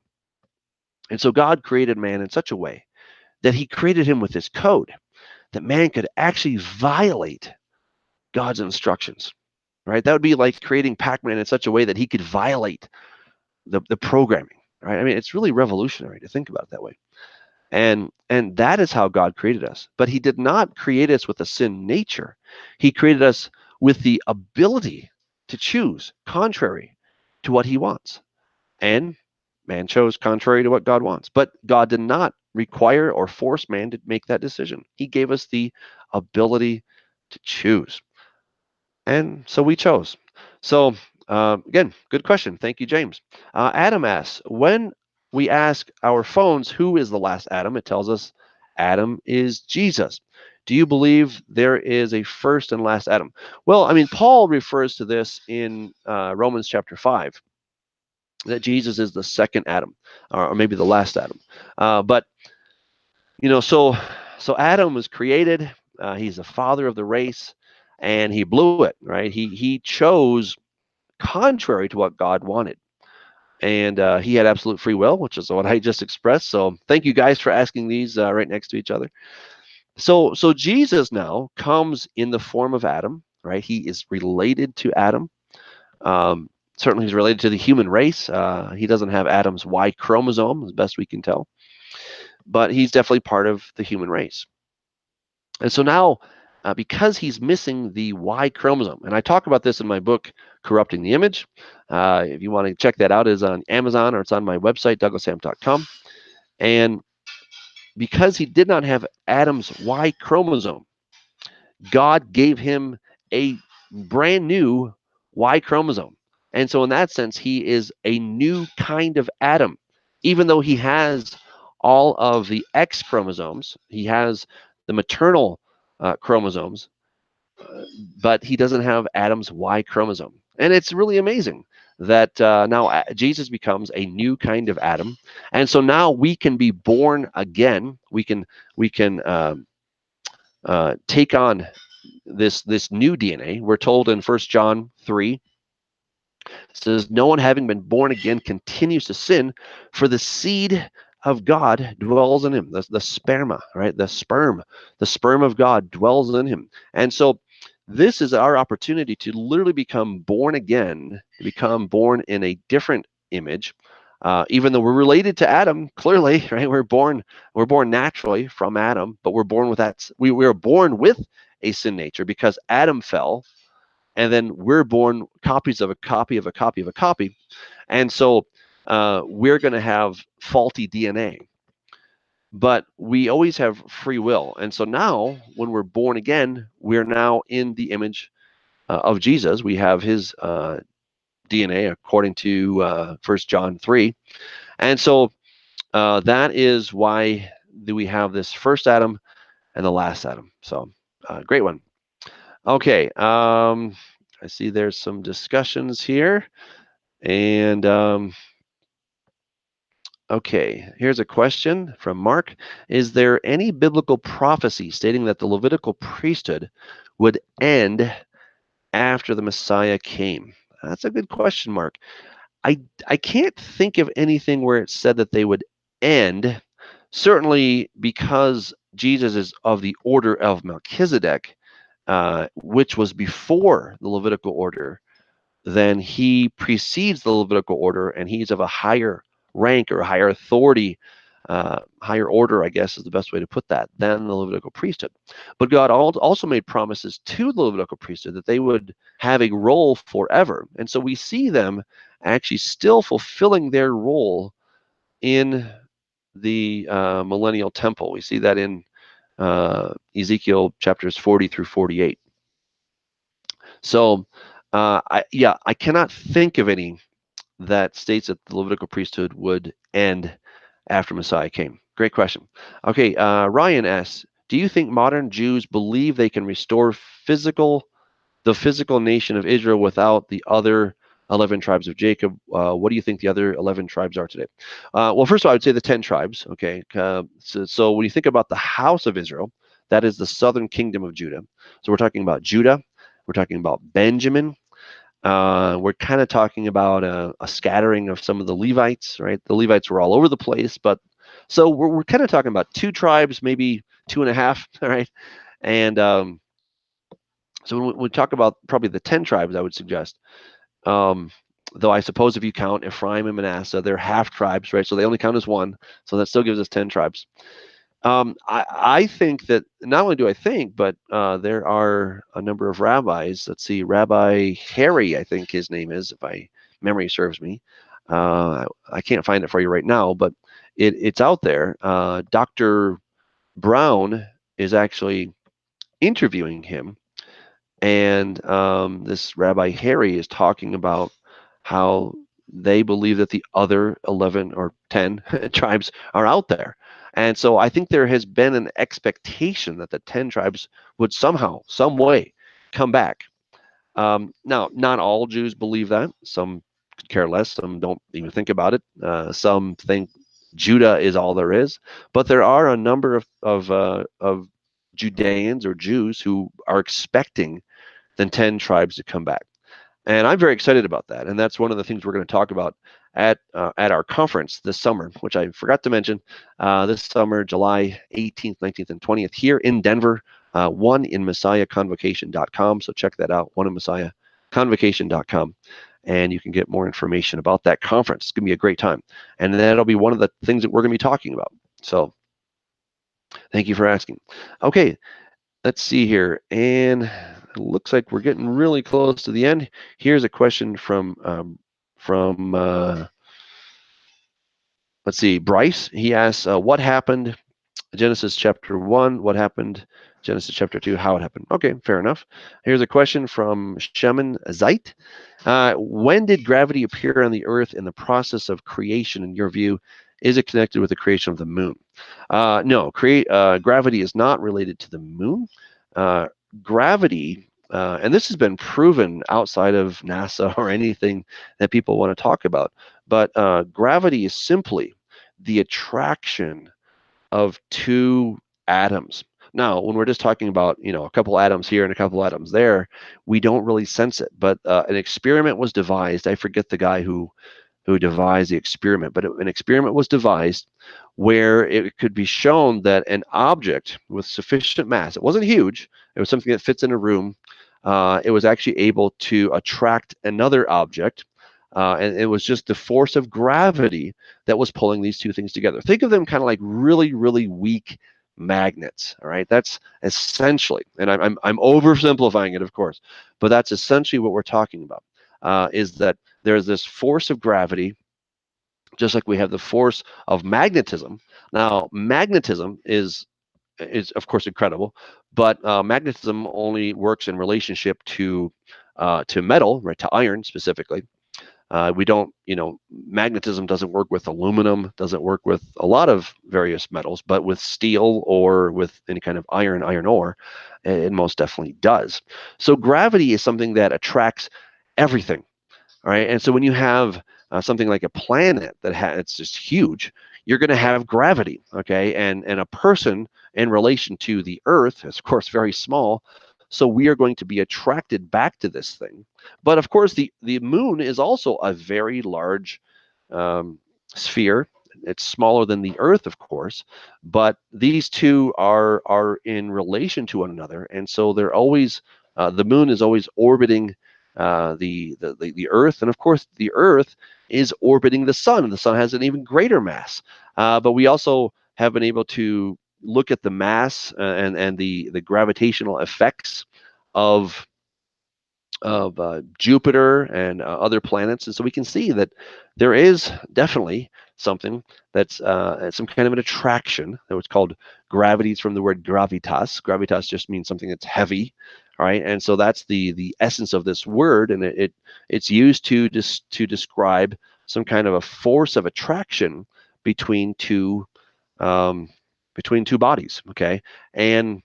And so God created man in such a way that he created him with this code that man could actually violate God's instructions, right? That would be like creating Pac-Man in such a way that he could violate the programming, right? I mean, it's really revolutionary to think about it that way. And that is how God created us. But he did not create us with a sin nature. He created us with the ability to choose contrary to what he wants. And man chose contrary to what God wants. But God did not require or force man to make that decision. He gave us the ability to choose. And so we chose. So, again, good question. Thank you, James. Adam asks, when we ask our phones who is the last Adam, it tells us Adam is Jesus. Do you believe there is a first and last Adam? Well, I mean, Paul refers to this in Romans chapter 5, that Jesus is the second Adam, or maybe the last Adam. But, so Adam was created. He's the father of the race, and he blew it, right? He chose contrary to what God wanted. And he had absolute free will, which is what I just expressed. So thank you guys for asking these right next to each other. So Jesus now comes in the form of Adam, right? He is related to Adam. Um, Certainly he's related to the human race. He doesn't have Adam's Y chromosome, as best we can tell, but he's definitely part of the human race. And so now, because he's missing the Y chromosome, and I talk about this in my book, Corrupting the Image. If you want to check that out, it's on Amazon or it's on my website, douglashamp.com. And because he did not have Adam's Y chromosome, God gave him a brand new Y chromosome. And so in that sense, he is a new kind of Adam. Even though he has all of the X chromosomes, he has the maternal chromosomes, but he doesn't have Adam's Y chromosome. And it's really amazing that now Jesus becomes a new kind of Adam. And so now we can be born again. We can take on this new DNA. We're told in 1 John 3, says, no one having been born again continues to sin, for the seed of God dwells in him. The sperma, right? The sperm of God dwells in him. And so this is our opportunity to literally become born again, to become born in a different image. Even though we're related to Adam, clearly, right? We're born naturally from Adam, but we're born with that. We are born with a sin nature because Adam fell, and then we're born copies of a copy of a copy of a copy. And so we're going to have faulty DNA. But we always have free will. And so now, when we're born again, we're now in the image of Jesus. We have his DNA according to 1 John 3. And so that is why we have this first Adam and the last Adam. So great one. Okay. I see there's some discussions here. And okay, here's a question from Mark. Is there any biblical prophecy stating that the Levitical priesthood would end after the Messiah came? That's a good question, Mark. I can't think of anything where it said that they would end. Certainly because Jesus is of the order of Melchizedek, which was before the Levitical order, then he precedes the Levitical order, and he's of a higher rank or higher authority higher order, I guess is the best way to put that, than the Levitical priesthood. But God also made promises to the Levitical priesthood that they would have a role forever. And so we see them actually still fulfilling their role in the millennial temple. We see that in Ezekiel chapters 40 through 48. So, I cannot think of any that states that the Levitical priesthood would end after Messiah came. Great question. Okay, Ryan asks, do you think modern Jews believe they can restore the physical nation of Israel without the other 11 tribes of Jacob? What do you think the other 11 tribes are today? Well, first of all, I would say the 10 tribes. Okay, so when you think about the house of Israel, that is the southern kingdom of Judah. So we're talking about Judah, we're talking about Benjamin, we're kind of talking about a scattering of some of the Levites, right? The Levites were all over the place, but so we're kind of talking about two tribes, maybe two and a half, all right? And so when we talk about probably the 10 tribes, I would suggest, um, though I suppose if you count Ephraim and Manasseh, they're half tribes, right? So they only count as one, so that still gives us 10 tribes. I think that not only do I think, but there are a number of rabbis. Let's see, Rabbi Harry, I think his name is, if my memory serves me. I can't find it for you right now, but it's out there. Dr. Brown is actually interviewing him, and this Rabbi Harry is talking about how they believe that the other 11 or 10 tribes are out there. And so I think there has been an expectation that the 10 tribes would somehow, some way, come back. Now, not all Jews believe that. Some could care less. Some don't even think about it. Some think Judah is all there is. But there are a number of Judeans or Jews who are expecting the 10 tribes to come back. And I'm very excited about that. And that's one of the things we're going to talk about at our conference this summer, which I forgot to mention. This summer, July 18th, 19th, and 20th, here in Denver, one in MessiahConvocation.com. So check that out, one in MessiahConvocation.com. And you can get more information about that conference. It's going to be a great time. And that'll be one of the things that we're going to be talking about. So thank you for asking. Okay, let's see here. And it looks like we're getting really close to the end. Here's a question from let's see, Bryce. He asks, what happened Genesis chapter 1, what happened Genesis chapter 2, how it happened. Okay, fair enough. Here's a question from Shemin Zeit. When did gravity appear on the earth in the process of creation, in your view? Is it connected with the creation of the moon? No, gravity is not related to the moon. Gravity, and this has been proven outside of NASA or anything that people want to talk about, but gravity is simply the attraction of two atoms. Now, when we're just talking about, a couple atoms here and a couple atoms there, we don't really sense it. But an experiment was devised. I forget the guy who devised the experiment, but an experiment was devised where it could be shown that an object with sufficient mass, it wasn't huge, it was something that fits in a room, it was actually able to attract another object, and it was just the force of gravity that was pulling these two things together. Think of them kind of like really, really weak magnets. All right, that's essentially, and I'm oversimplifying it, of course, but that's essentially what we're talking about. Is that there's this force of gravity, just like we have the force of magnetism. Now, magnetism is of course incredible, but magnetism only works in relationship to metal, right? To iron specifically. We don't, magnetism doesn't work with aluminum, doesn't work with a lot of various metals, but with steel or with any kind of iron ore, it most definitely does. So gravity is something that attracts everything, all right? And so when you have something like a planet that it's just huge, you're going to have gravity, okay? And a person in relation to the Earth is, of course, very small. So we are going to be attracted back to this thing. But of course, the moon is also a very large sphere. It's smaller than the Earth, of course, but these two are in relation to one another, and so they're always the moon is always orbiting the Earth, and of course the Earth is orbiting the sun, and the sun has an even greater mass. But we also have been able to look at the mass and the gravitational effects of Jupiter and other planets, and so we can see that there is definitely something that's some kind of an attraction. That was called gravity. It's from the word gravitas. Gravitas just means something that's heavy, right? And so that's the essence of this word, and it's used to describe some kind of a force of attraction between two um, bodies. Okay, and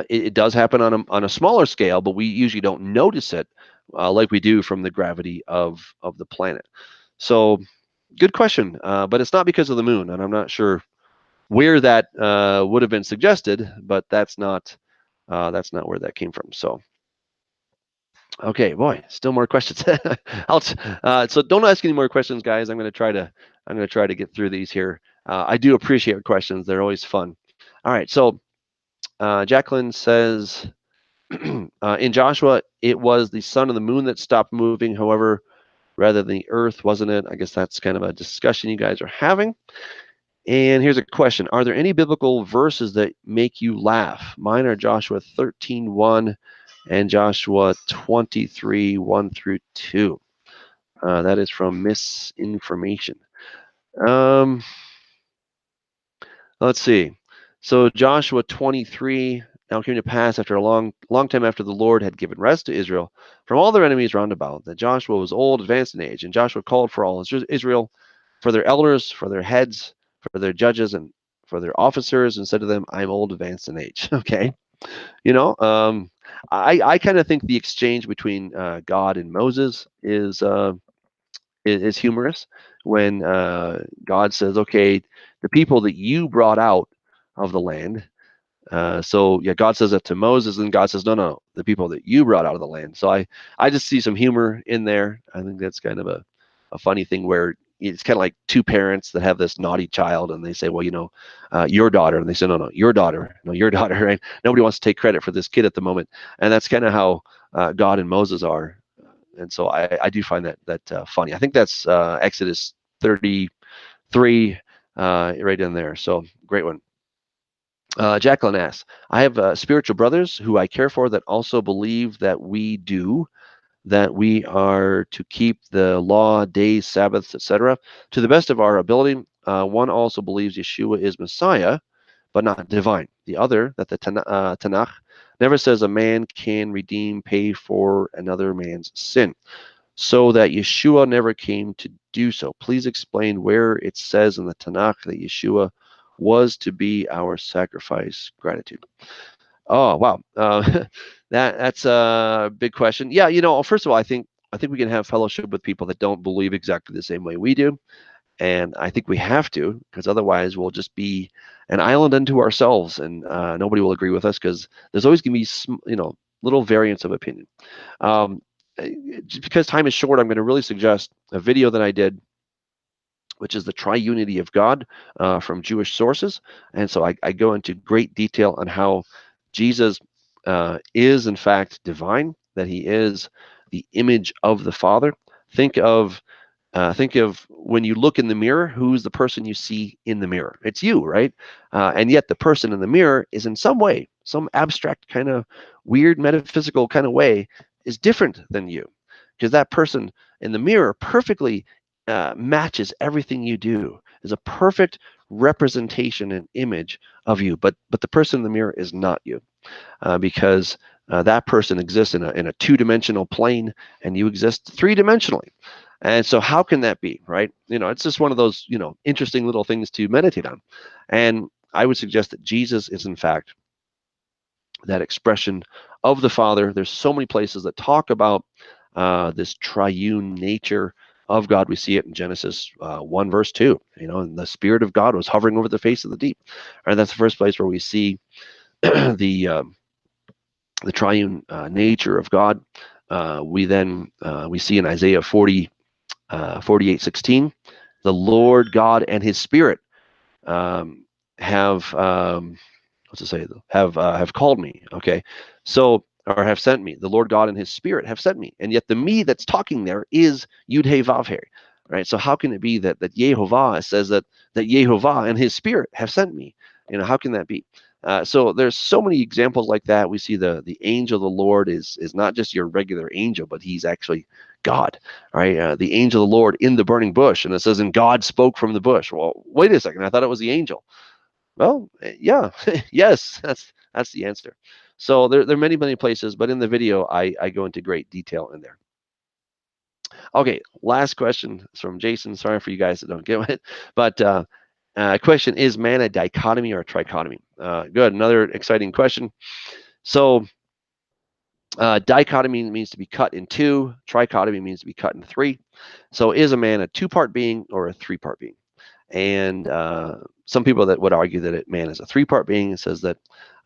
it does happen on a smaller scale, but we usually don't notice it like we do from the gravity of the planet. So, good question, but it's not because of the moon, and I'm not sure where that would have been suggested, but that's not where that came from. So, okay, boy, still more questions. So don't ask any more questions, guys. I'm gonna try to get through these here. I do appreciate questions; they're always fun. All right, so Jacqueline says. In Joshua, it was the sun and the moon that stopped moving. However, rather than the earth, wasn't it? I guess that's kind of a discussion you guys are having. And here's a question. Are there any biblical verses that make you laugh? Mine are Joshua 13:1 and Joshua 23:1 through 2. That is from Misinformation. Um, Let's see. So Joshua 23, now it came to pass after a long time after the Lord had given rest to Israel from all their enemies round about, that Joshua was old, advanced in age, and Joshua called for all Israel, for their elders, for their heads, for their judges, and for their officers, and said to them, I'm old, advanced in age. Okay. You know, I kind of think the exchange between God and Moses is humorous when God says, "Okay, the people that you brought out of the land." So yeah, God says that to Moses, and God says, "No, no, the people that you brought out of the land." So I just see some humor in there. I think that's kind of a funny thing where it's kind of like two parents that have this naughty child, and they say, "Well, your daughter," and they say, "No, no, your daughter, no, your daughter." Right? Nobody wants to take credit for this kid at the moment, and that's kind of how God and Moses are. And so I do find that funny. I think that's Exodus 33 right in there. So great one. Jacqueline asks, I have spiritual brothers who I care for that also believe that we are to keep the law, days, Sabbaths, etc., to the best of our ability. One also believes Yeshua is Messiah, but not divine. The other, that the Tanakh never says a man can redeem, pay for another man's sin, so that Yeshua never came to do so. Please explain where it says in the Tanakh that Yeshua was to be our sacrifice. Gratitude. Oh wow, that's a big question. Yeah, first of all, I think we can have fellowship with people that don't believe exactly the same way we do, and I think we have to, because otherwise we'll just be an island unto ourselves, and nobody will agree with us, because there's always going to be little variants of opinion. Um, just because time is short, I'm going to really suggest a video that I did, which is the triunity of God from Jewish sources. And so I go into great detail on how Jesus is, in fact, divine, that he is the image of the Father. Think of when you look in the mirror, who's the person you see in the mirror? It's you, right? And yet the person in the mirror is in some way, some abstract kind of weird metaphysical kind of way, is different than you, because that person in the mirror perfectly matches everything you do, is a perfect representation and image of you. But the person in the mirror is not you, because that person exists in a two-dimensional plane, and you exist three-dimensionally. And so how can that be, right? It's just one of those, interesting little things to meditate on. And I would suggest that Jesus is, in fact, that expression of the Father. There's so many places that talk about this triune nature of God. We see it in Genesis 1, verse 2. And the Spirit of God was hovering over the face of the deep. Right? That's the first place where we see the triune nature of God. We see in Isaiah 48:16, the Lord God and His Spirit have what's it say? Have called me. Okay, so or have sent me. The Lord God and his Spirit have sent me. And yet the me that's talking there is Yud He Vav He. Right? So how can it be that Yehovah says that Yehovah and his Spirit have sent me? How can that be? So there's so many examples like that. We see the angel of the Lord is not just your regular angel, but he's actually God, right? The angel of the Lord in the burning bush, and it says, "And God spoke from the bush." Well, wait a second, I thought it was the angel. Well, yeah, yes, that's the answer. So there are many places, but in the video I go into great detail in there. Okay, last question is from Jason. Sorry for you guys that don't get it, but question: is man a dichotomy or a trichotomy? Good, another exciting question. So dichotomy means to be cut in two. Trichotomy means to be cut in three. So is a man a two-part being or a three-part being? And some people that would argue that man is a three-part being. It says that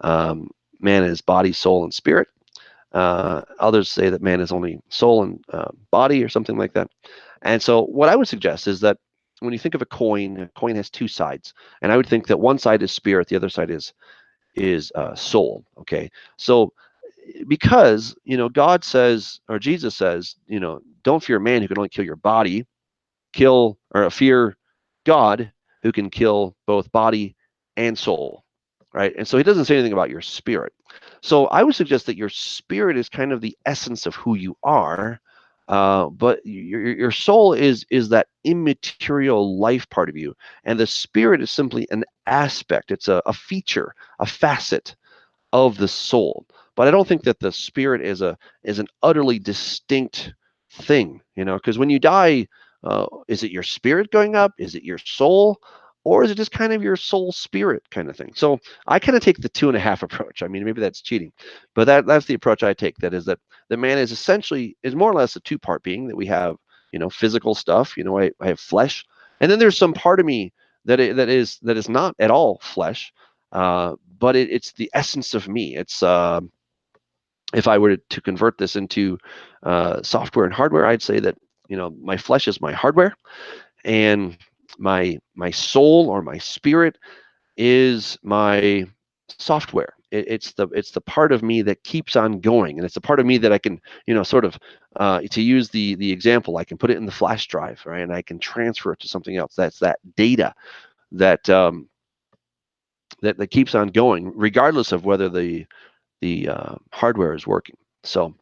man is body, soul, and spirit. Others say that man is only soul and body or something like that. And so what I would suggest is that when you think of a coin has two sides. And I would think that one side is spirit, the other side is soul. Okay. So because, God says, or Jesus says, don't fear man who can only kill your body, fear God who can kill both body and soul, right? And so he doesn't say anything about your spirit. So I would suggest that your spirit is kind of the essence of who you are, but your soul is that immaterial life part of you, and the spirit is simply an aspect. It's a feature, a facet of the soul. But I don't think that the spirit is an utterly distinct thing, because when you die, is it your spirit going up? Is it your soul? Or is it just kind of your soul spirit kind of thing? So I kind of take the 2.5 approach. I mean, maybe that's cheating, but that's the approach I take. That is that the man is more or less a two-part being, that we have, physical stuff. I have flesh, and then there's some part of me that is not at all flesh, but it's the essence of me. It's if I were to convert this into software and hardware, I'd say that my flesh is my hardware, and my soul or my spirit is my software. It's the part of me that keeps on going, and it's the part of me that I can sort of to use the example, I can put it in the flash drive, right, and I can transfer it to something else. That's that data that that keeps on going regardless of whether the hardware is working. So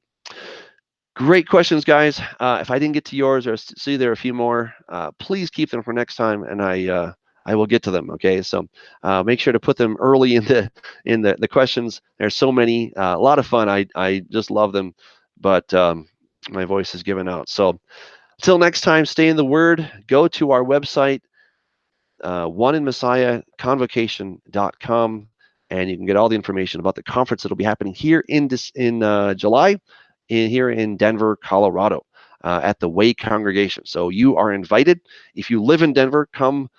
great questions, guys. If I didn't get to yours, or see there are a few more, please keep them for next time, and I will get to them. Okay, so make sure to put them early in the questions. There's so many, a lot of fun. I just love them, but my voice is giving out. So until next time, stay in the Word. Go to our website, oneinmessiahconvocation.com, and you can get all the information about the conference that'll be happening here in July, here in Denver, Colorado, at the Way Congregation. So you are invited. If you live in Denver, come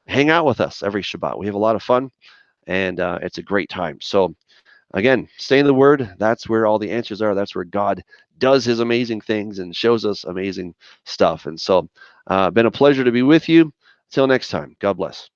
hang out with us every Shabbat. We have a lot of fun, and it's a great time. So again, stay in the Word. That's where all the answers are. That's where God does his amazing things and shows us amazing stuff. And so been a pleasure to be with you. Till next time, God bless.